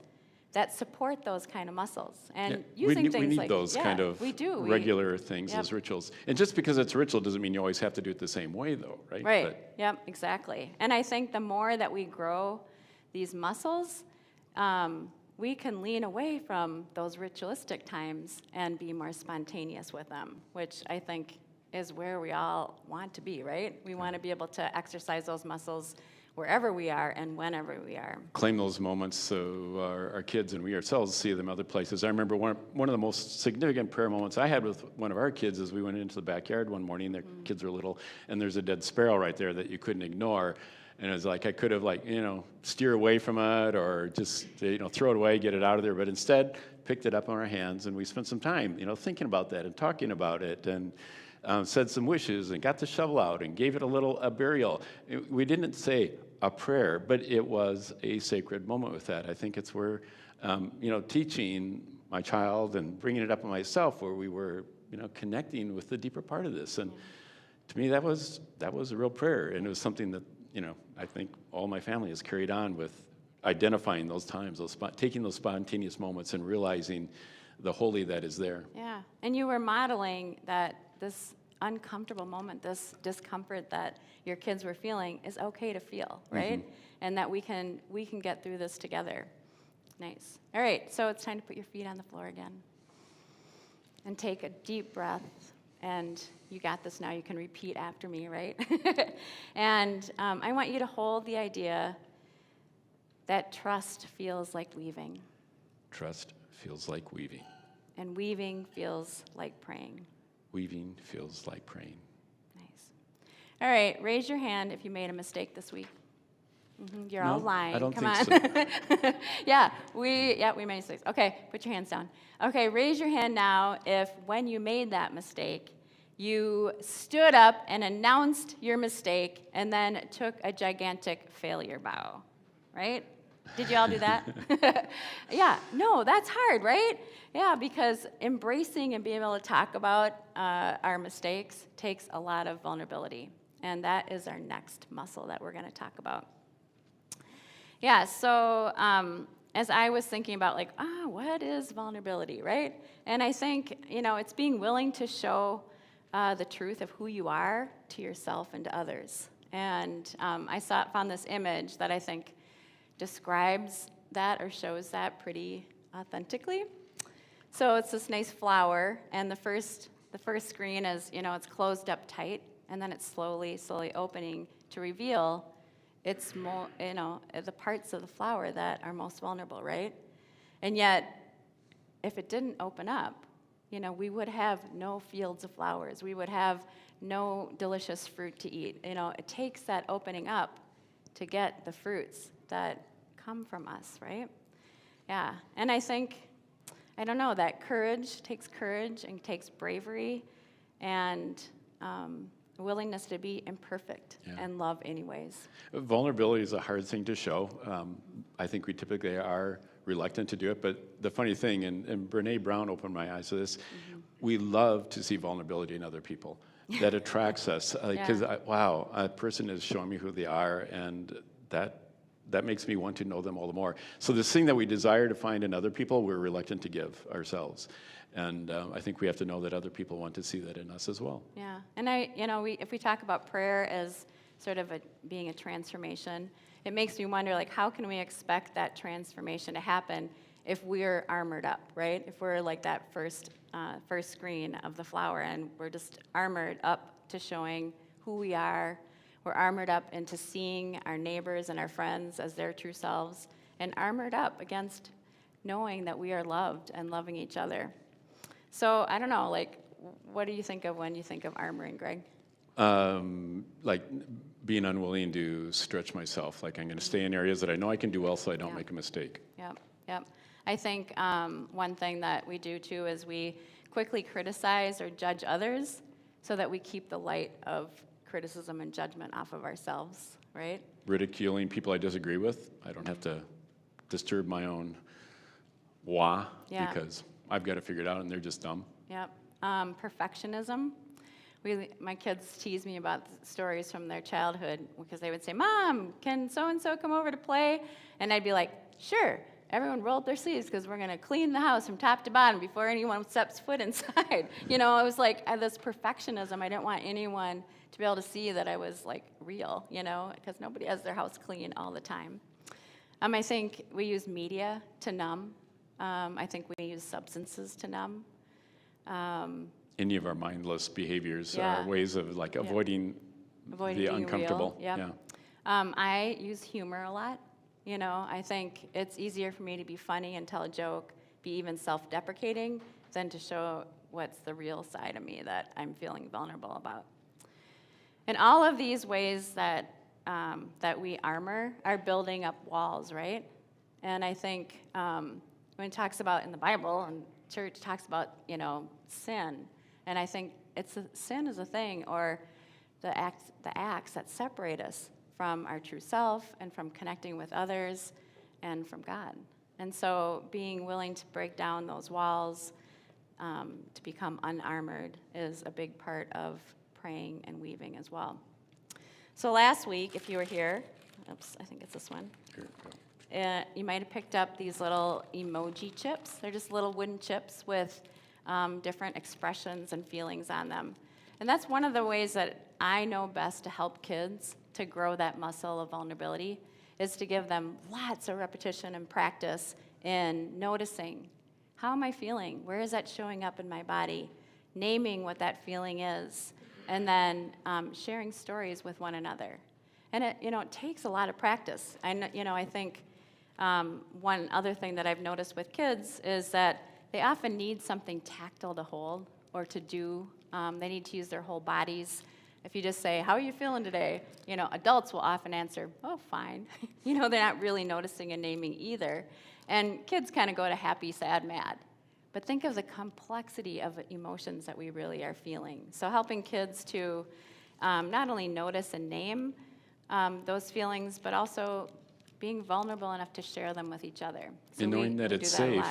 that support those kind of muscles. And using things we need like those kind of regular things, yep. those rituals. And just because it's a ritual doesn't mean you always have to do it the same way, though, right? Right. Yep. Exactly. And I think the more that we grow these muscles, we can lean away from those ritualistic times and be more spontaneous with them, which I think is where we all want to be, right? We want to be able to exercise those muscles wherever we are and whenever we are. Claim those moments so our kids and we ourselves see them other places. I remember one of the most significant prayer moments I had with one of our kids is we went into the backyard one morning, their kids were little, and there's a dead sparrow right there that you couldn't ignore. And it was like I could have steer away from it or just throw it away, get it out of there, but instead picked it up in our hands and we spent some time thinking about that and talking about it. And said some wishes and got the shovel out and gave it a burial. We didn't say a prayer, but it was a sacred moment with that. I think it's where, teaching my child and bringing it up on myself, where we were, connecting with the deeper part of this. And to me, that was a real prayer, and it was something that, I think all my family has carried on with, identifying those times, taking those spontaneous moments and realizing the holy that is there. Yeah, and you were modeling that this uncomfortable moment, this discomfort that your kids were feeling is okay to feel, right? And that we can get through this together. Nice. All right, so it's time to put your feet on the floor again. And take a deep breath. And you got this now. You can repeat after me, right? And I want you to hold the idea that trust feels like weaving. Trust feels like weaving. And weaving feels like praying. Weaving feels like praying. Nice. All right, raise your hand if you made a mistake this week. You're all lying. I don't Come think on. so. Yeah, we made mistakes. Okay, put your hands down. Okay, raise your hand now if when you made that mistake, you stood up and announced your mistake and then took a gigantic failure bow, right? Did you all do that? Yeah, no, that's hard, right? Yeah, because embracing and being able to talk about our mistakes takes a lot of vulnerability. And that is our next muscle that we're going to talk about. Yeah, so as I was thinking about, what is vulnerability, right? And I think, it's being willing to show the truth of who you are to yourself and to others. And I found this image that I think describes that or shows that pretty authentically. So it's this nice flower, and the first screen is, it's closed up tight, and then it's slowly opening to reveal it's the parts of the flower that are most vulnerable, right? And yet, if it didn't open up, we would have no fields of flowers. We would have no delicious fruit to eat. It takes that opening up to get the fruits that come from us, right? Yeah, and I think, that courage takes courage and takes bravery and willingness to be imperfect and love anyways. Vulnerability is a hard thing to show. I think we typically are reluctant to do it, but the funny thing, and Brene Brown opened my eyes to this, we love to see vulnerability in other people. That attracts us, because, wow, a person is showing me who they are, and that makes me want to know them all the more. So this thing that we desire to find in other people, we're reluctant to give ourselves. And I think we have to know that other people want to see that in us as well. Yeah, and if we talk about prayer as sort of being a transformation, it makes me wonder, how can we expect that transformation to happen if we're armored up, right? If we're like that first screen of the flower, and we're just armored up to showing who we are. We're armored up into seeing our neighbors and our friends as their true selves, and armored up against knowing that we are loved and loving each other. So I don't know, what do you think of when you think of armoring, Greg? Being unwilling to stretch myself. I'm going to stay in areas that I know I can do well so I don't make a mistake. Yep. I think one thing that we do too is we quickly criticize or judge others so that we keep the light of criticism and judgment off of ourselves, right? Ridiculing people I disagree with. I don't have to disturb my own because I've got to figure it out and they're just dumb. Yep. Perfectionism. My kids tease me about stories from their childhood because they would say, "Mom, can so-and-so come over to play?" And I'd be like, "Sure." Everyone rolled their sleeves because we're going to clean the house from top to bottom before anyone steps foot inside. It was this perfectionism. I didn't want anyone to be able to see that I was real, because nobody has their house clean all the time. I think we use media to numb. I think we use substances to numb. Any of our mindless behaviors are ways of avoiding the uncomfortable. Real. Yep. I use humor a lot. I think it's easier for me to be funny and tell a joke, be even self-deprecating, than to show what's the real side of me that I'm feeling vulnerable about. And all of these ways that we armor are building up walls, right? And I think when it talks about in the Bible, and church talks about, sin, and I think sin is a thing, or the acts that separate us from our true self and from connecting with others and from God. And so being willing to break down those walls, to become unarmored, is a big part of praying and weaving as well. So last week, if you were here, oops, I think it's this one. You might have picked up these little emoji chips. They're just little wooden chips with different expressions and feelings on them. And that's one of the ways that I know best to help kids to grow that muscle of vulnerability, is to give them lots of repetition and practice in noticing, how am I feeling? Where is that showing up in my body? Naming what that feeling is, and then sharing stories with one another. And it takes a lot of practice. I think one other thing that I've noticed with kids is that they often need something tactile to hold or to do. They need to use their whole bodies. If you just say, how are you feeling today? Adults will often answer, oh, fine. They're not really noticing and naming either. And kids kind of go to happy, sad, mad. But think of the complexity of emotions that we really are feeling. So helping kids to not only notice and name those feelings, but also being vulnerable enough to share them with each other. So and knowing that it's safe.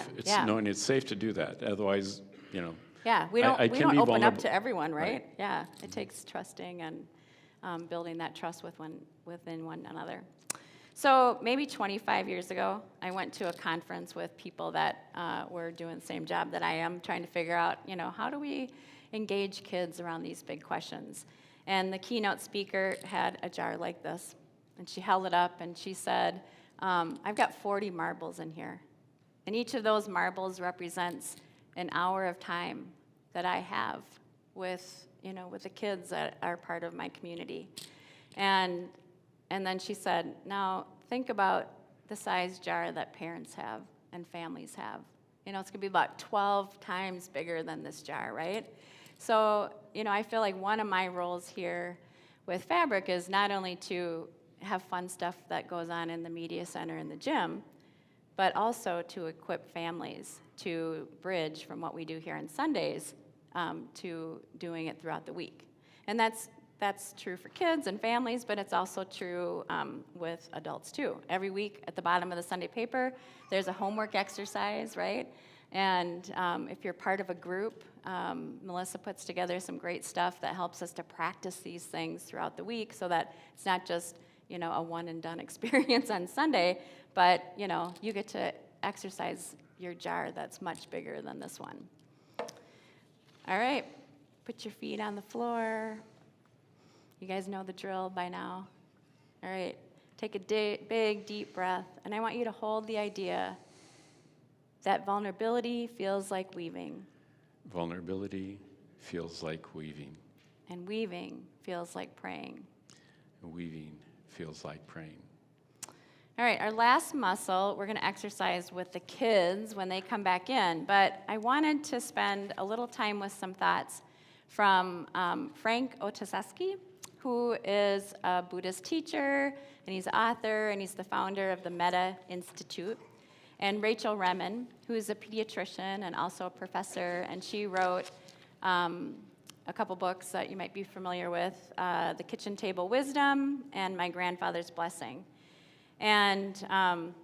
Knowing it's safe to do that. Otherwise, Yeah, we don't open vulnerable. up to everyone, right? Yeah, it takes trusting and building that trust within one another. So maybe 25 years ago, I went to a conference with people that were doing the same job that I am, trying to figure out, how do we engage kids around these big questions? And the keynote speaker had a jar like this, and she held it up, and she said, I've got 40 marbles in here, and each of those marbles represents an hour of time that I have with the kids that are part of my community. And then she said, now think about the size jar that parents have and families have. It's going to be about 12 times bigger than this jar, right? So, I feel like one of my roles here with Fabric is not only to have fun stuff that goes on in the media center and the gym, but also to equip families to bridge from what we do here on Sundays to doing it throughout the week. And that's true for kids and families, but it's also true with adults too. Every week at the bottom of the Sunday paper, there's a homework exercise, right? And if you're part of a group, Melissa puts together some great stuff that helps us to practice these things throughout the week, so that it's not just a one and done experience on Sunday, but you get to exercise your jar that's much bigger than this one. All right, put your feet on the floor. You guys know the drill by now. All right, take a big, deep breath, and I want you to hold the idea that vulnerability feels like weaving. Vulnerability feels like weaving. And weaving feels like praying. Weaving feels like praying. All right, our last muscle we're going to exercise with the kids when they come back in, but I wanted to spend a little time with some thoughts from Frank Otaseski, who is a Buddhist teacher, and he's an author, and he's the founder of the Metta Institute, and Rachel Remen, who is a pediatrician and also a professor, and she wrote a couple books that you might be familiar with, The Kitchen Table Wisdom and My Grandfather's Blessing. And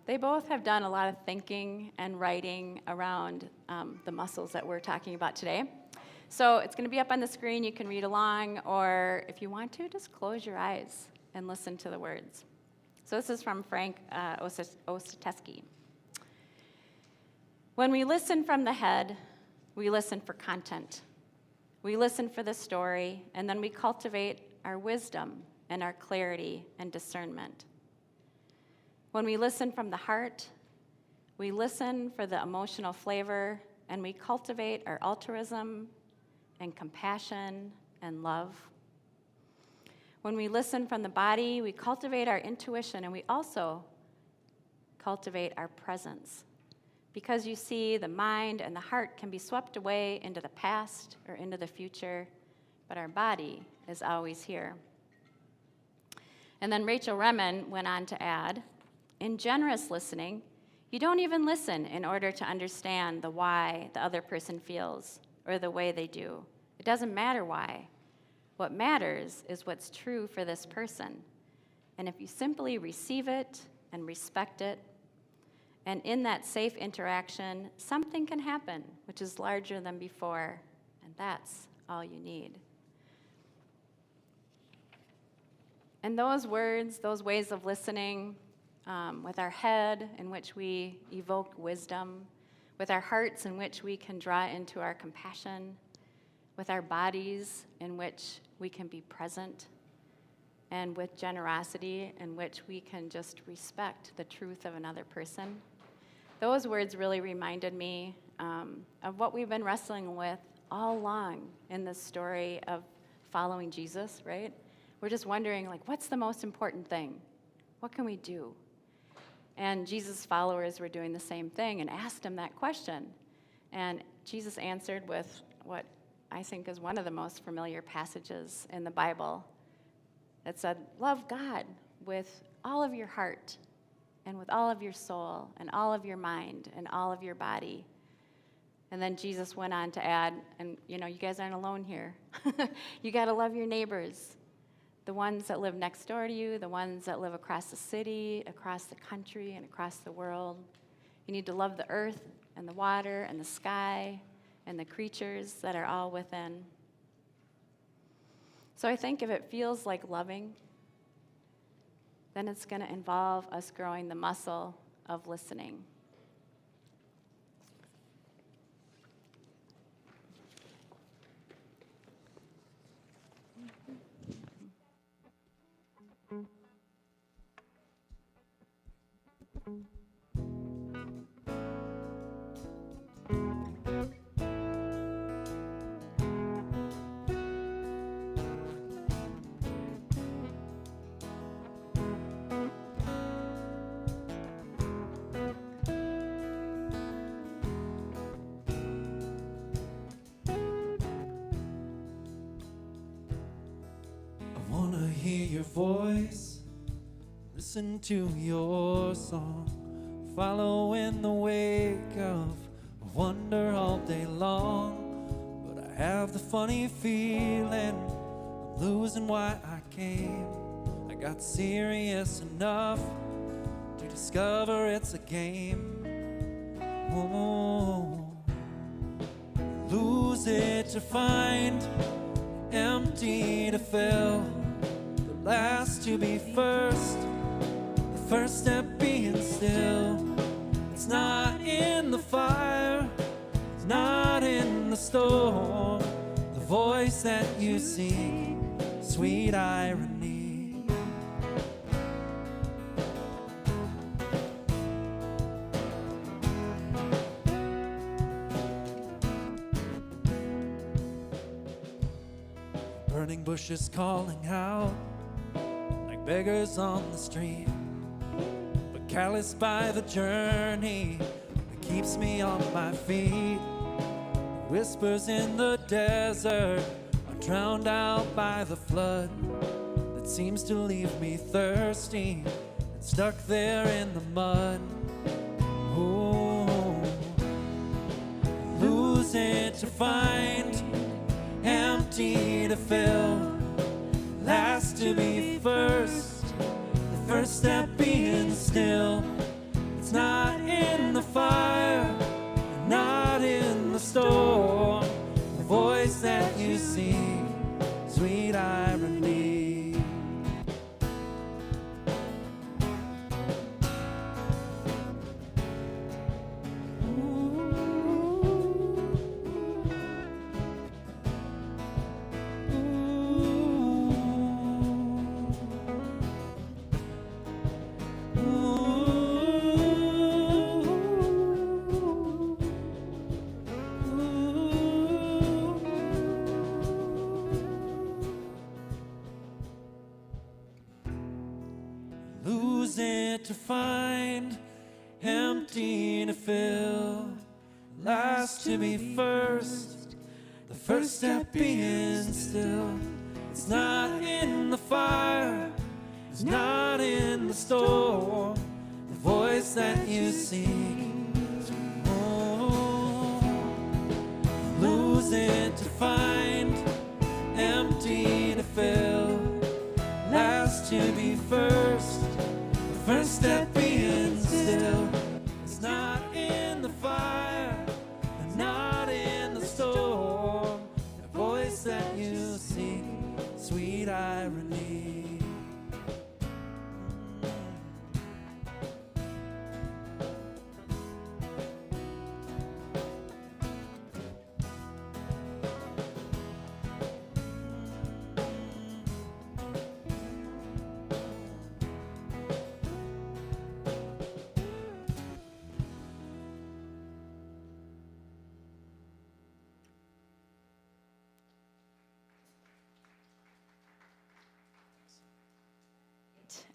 they both have done a lot of thinking and writing around the muscles that we're talking about today. So it's going to be up on the screen. You can read along, or if you want to, just close your eyes and listen to the words. So this is from Frank Ostateski. When we listen from the head, we listen for content. We listen for the story, and then we cultivate our wisdom and our clarity and discernment. When we listen from the heart, we listen for the emotional flavor, and we cultivate our altruism and compassion and love. When we listen from the body, we cultivate our intuition, and we also cultivate our presence. Because you see, the mind and the heart can be swept away into the past or into the future, but our body is always here. And then Rachel Remen went on to add, in generous listening, you don't even listen in order to understand the why the other person feels or the way they do. It doesn't matter why. What matters is what's true for this person. And if you simply receive it and respect it, and in that safe interaction, something can happen which is larger than before, and that's all you need. And those words, those ways of listening, with our head in which we evoke wisdom, with our hearts in which we can draw into our compassion, with our bodies in which we can be present, and with generosity in which we can just respect the truth of another person. Those words really reminded me of what we've been wrestling with all along in this story of following Jesus, right? We're just wondering, like, what's the most important thing? What can we do? And Jesus' followers were doing the same thing and asked him that question. And Jesus answered with what I think is one of the most familiar passages in the Bible. It said, love God with all of your heart and with all of your soul and all of your mind and all of your body. And then Jesus went on to add, and you guys aren't alone here. You got to love your neighbors. The ones that live next door to you, the ones that live across the city, across the country, and across the world. You need to love the earth and the water and the sky and the creatures that are all within. So I think if it feels like loving, then it's going to involve us growing the muscle of listening. I wanna hear your voice, listen to your song, follow in the wake of wonder all day long. But I have the funny feeling I'm losing why I came. I got serious enough to discover it's a game. Oh, lose it to find, empty to fill, the last to be first, the first step being still. It's not in the fire, it's not in the storm, the voice that you seek, sweet irony. Burning bushes calling out like beggars on the street, but calloused by the journey that keeps me on my feet. Whispers in the desert are drowned out by the flood that seems to leave me thirsty and stuck there in the mud. Oh, lose it to find, empty to fill, last to be first, the first step being still. It's not in the fire, not in the storm, the voice that you see, sweet irony. Lose it to find, empty to fill, last to be first, the first step being still. It's not in the fire, it's not in the storm, the voice that you seek. Oh, lose it to find,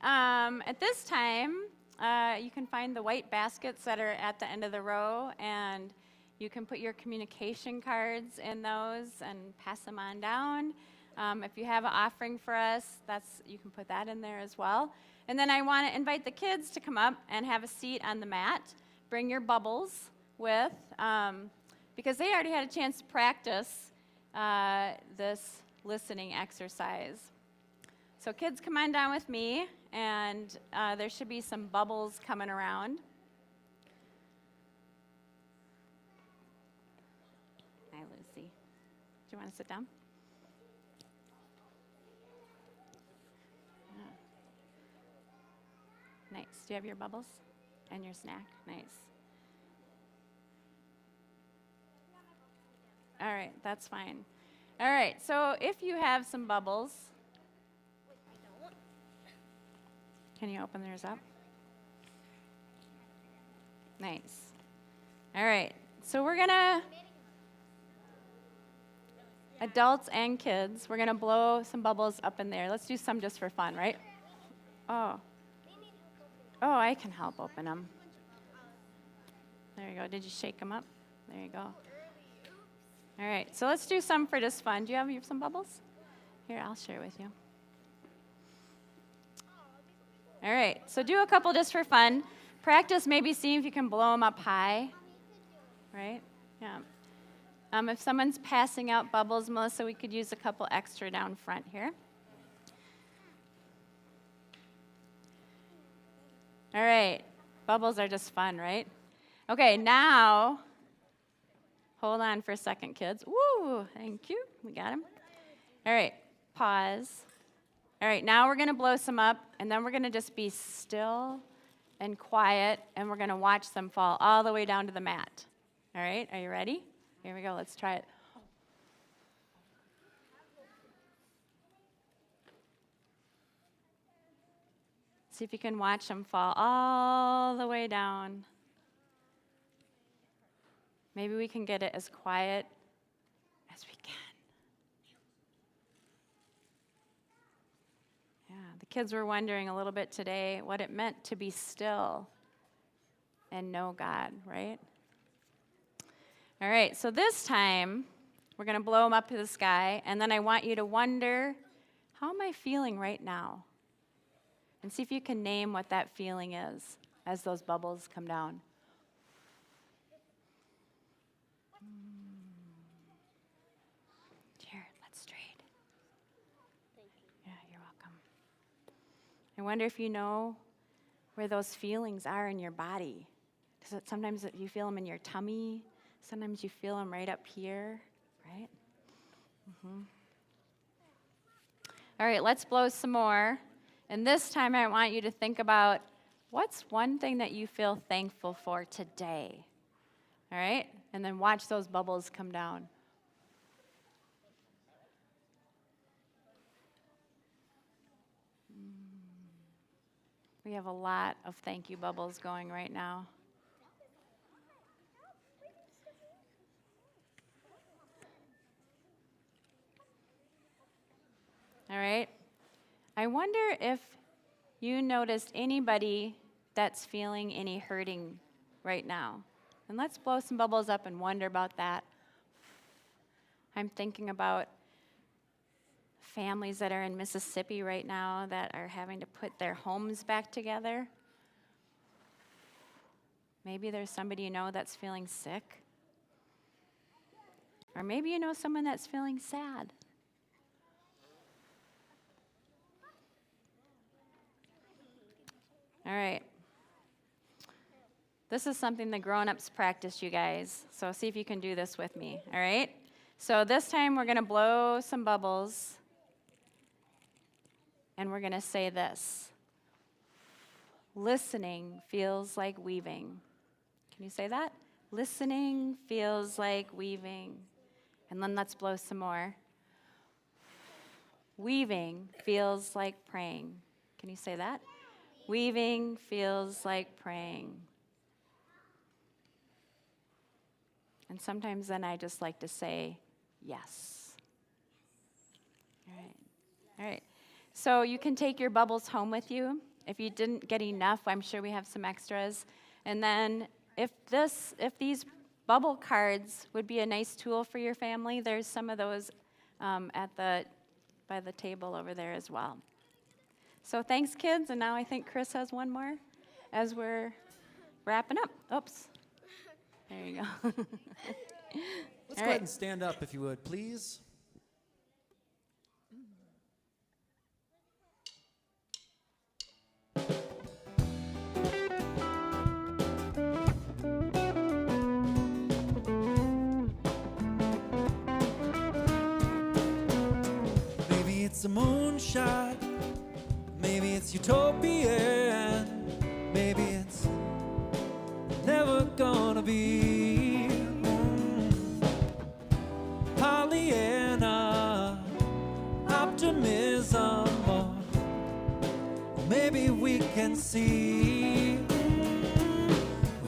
at this time, you can find the white baskets that are at the end of the row, and you can put your communication cards in those and pass them on down. If you have an offering for us, you can put that in there as well. And then I want to invite the kids to come up and have a seat on the mat. Bring your bubbles with, because they already had a chance to practice this listening exercise. So kids, come on down with me, and there should be some bubbles coming around. Hi, Lucy. Do you want to sit down? Nice. Do you have your bubbles and your snack? Nice. All right, that's fine. All right, so if you have some bubbles, can you open theirs up? Nice. All right, so we're gonna, adults and kids, we're gonna blow some bubbles up in there. Let's do some just for fun, right? Oh, I can help open them. There you go. Did you shake them up? There you go. All right, so let's do some for just fun. Do you have some bubbles? Here, I'll share with you. All right, so do a couple just for fun. Practice maybe seeing if you can blow them up high, right? Yeah. If someone's passing out bubbles, Melissa, we could use a couple extra down front here. All right, bubbles are just fun, right? Okay, now, hold on for a second, kids. Woo, thank you, we got them. All right, pause. All right, now we're gonna blow some up, and then we're gonna just be still and quiet, and we're gonna watch them fall all the way down to the mat. All right, are you ready? Here we go, let's try it. See if you can watch them fall all the way down. Maybe we can get it as quiet as we can. Yeah, the kids were wondering a little bit today what it meant to be still and know God, right? All right, so this time we're going to blow them up to the sky, and then I want you to wonder, how am I feeling right now? And see if you can name what that feeling is as those bubbles come down. Here, let's trade. Thank you. Yeah, you're welcome. I wonder if you know where those feelings are in your body. Sometimes you feel them in your tummy. Sometimes you feel them right up here, right? Mm-hmm. All right, let's blow some more. And this time I want you to think about what's one thing that you feel thankful for today. All right? And then watch those bubbles come down. We have a lot of thank you bubbles going right now. All right? I wonder if you noticed anybody that's feeling any hurting right now. And let's blow some bubbles up and wonder about that. I'm thinking about families that are in Mississippi right now that are having to put their homes back together. Maybe there's somebody you know that's feeling sick. Or maybe you know someone that's feeling sad. All right. This is something the grown-ups practice, you guys. So see if you can do this with me, all right? So this time we're going to blow some bubbles, and we're going to say this. Listening feels like weaving. Can you say that? Listening feels like weaving. And then let's blow some more. Weaving feels like praying. Can you say that? Weaving feels like praying. And sometimes then I just like to say, yes. All right. All right. So you can take your bubbles home with you, If you didn't get enough, I'm sure we have some extras. And then if these bubble cards would be a nice tool for your family, there's some of those by the table over there as well. So thanks, kids. And now I think Chris has one more as we're wrapping up. Oops. There you go. Let's go ahead and stand up, if you would, please. Maybe it's a moonshot, maybe it's utopian, maybe it's never gonna be. Pollyanna, optimism, or maybe we can see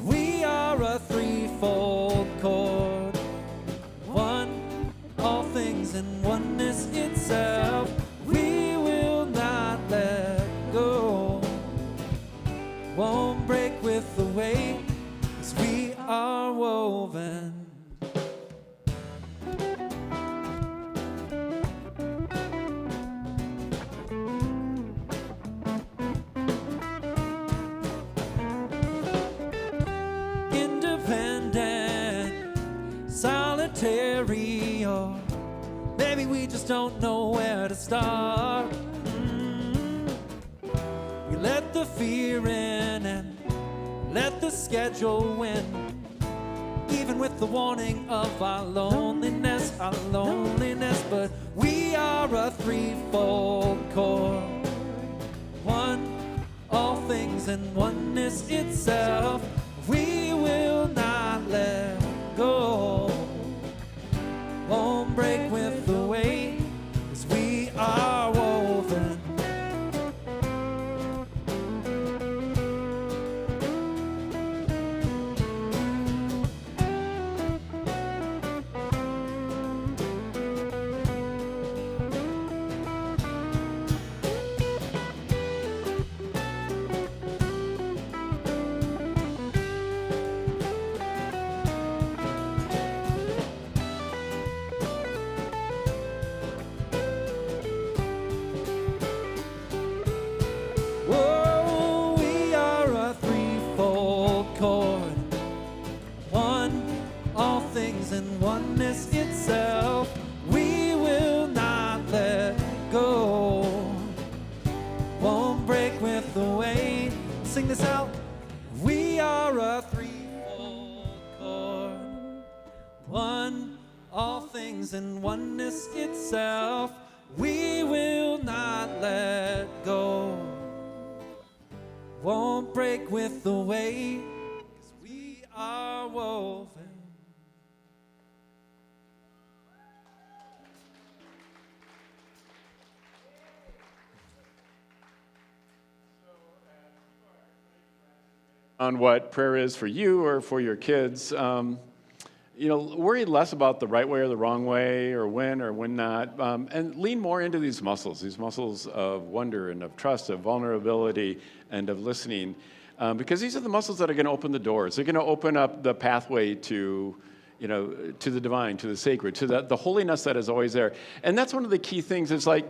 we are a threefold chord, one, all things in oneness itself. We will not let go, won't break with the weight, 'cause we are woven. Solitary, or maybe we just don't know where to start. We let the fear in and let the schedule win, even with the warning of our loneliness, but we are a threefold chord, one, all things in oneness itself. We will not let go, won't break with the weight, 'cause we are woven. In oneness itself, we will not let go, won't break with the weight. Sing this out. We are a threefold chord, one, all things in oneness itself. We will not let go, won't break with the weight, 'cause we are woven. On what prayer is for you or for your kids, worry less about the right way or the wrong way, or when not, and lean more into these muscles of wonder and of trust, of vulnerability, and of listening, because these are the muscles that are going to open the doors. They're going to open up the pathway to the divine, to the sacred, to the holiness that is always there. And that's one of the key things. Is like,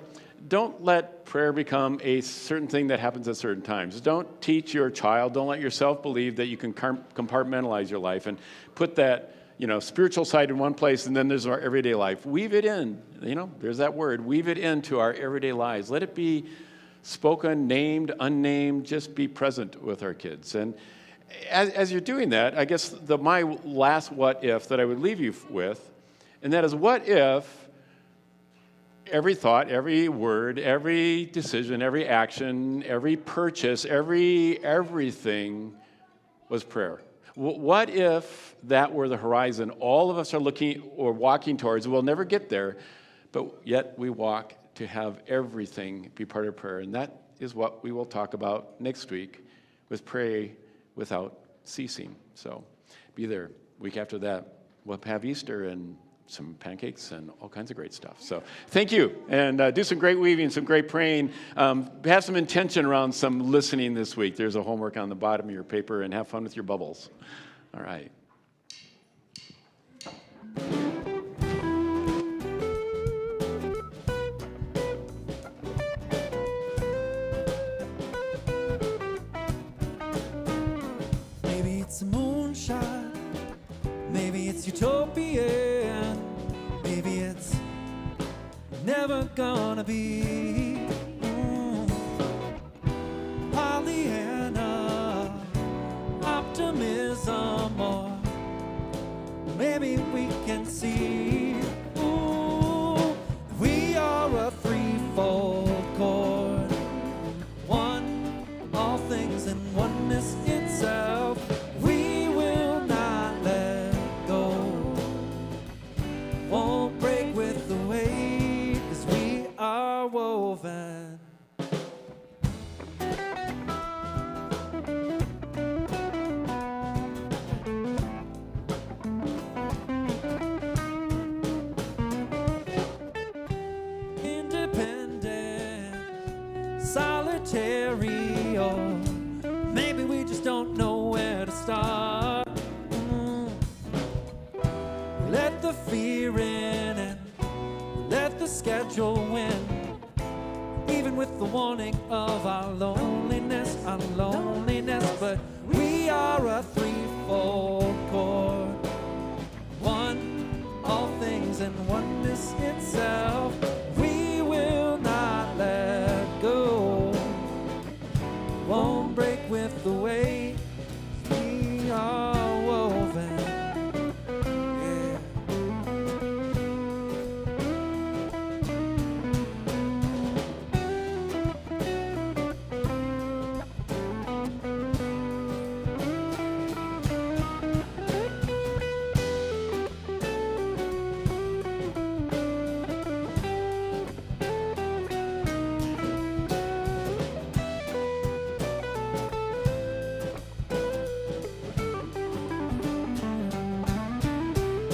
don't let prayer become a certain thing that happens at certain times. Don't teach your child, don't let yourself believe that you can compartmentalize your life and put that, spiritual side in one place, and then there's our everyday life. Weave it in, there's that word, weave it into our everyday lives. Let it be spoken, named, unnamed, just be present with our kids. And as you're doing that, I guess my last what if that I would leave you with, and that is, what if every thought, every word, every decision, every action, every purchase, everything was prayer? What if that were the horizon all of us are looking or walking towards? We'll never get there, but yet we walk to have everything be part of prayer. And that is what we will talk about next week with Pray Without Ceasing. So be there. Week after that, we'll have Easter, and some pancakes and all kinds of great stuff. So thank you, and do some great weaving, some great praying. Have some intention around some listening this week. There's a homework on the bottom of your paper, and have fun with your bubbles. All right. Maybe it's a moonshot, maybe it's utopian, maybe it's never gonna be. Pollyanna, optimism, or maybe we can see. Ooh, we are a threefold chord, one, all things in oneness itself. We will not let go, won't break with the weight, 'cause we are woven. Independent, solitary, or maybe we just don't know where to start. Let the fear in and let the schedule win, even with the warning of our loneliness, but we are a threefold chord, one, all things in oneness itself. We will not let go, won't break with the weight, we are woven. Yeah.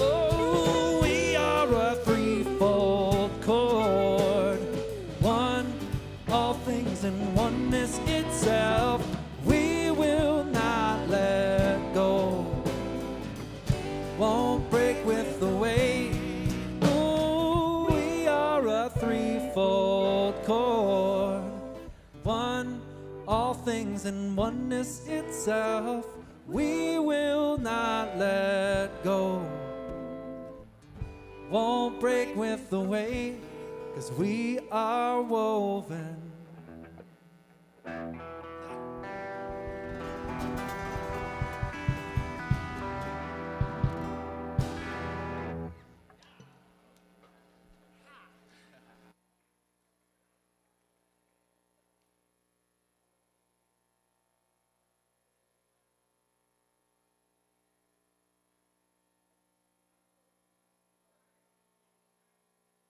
Oh, we are a threefold chord, one, all things in oneness itself. We will not let go, won't break with the weight. Oh, we are a threefold chord, one, all things in oneness itself. We will not let go, won't break with the weight, 'cause we are woven.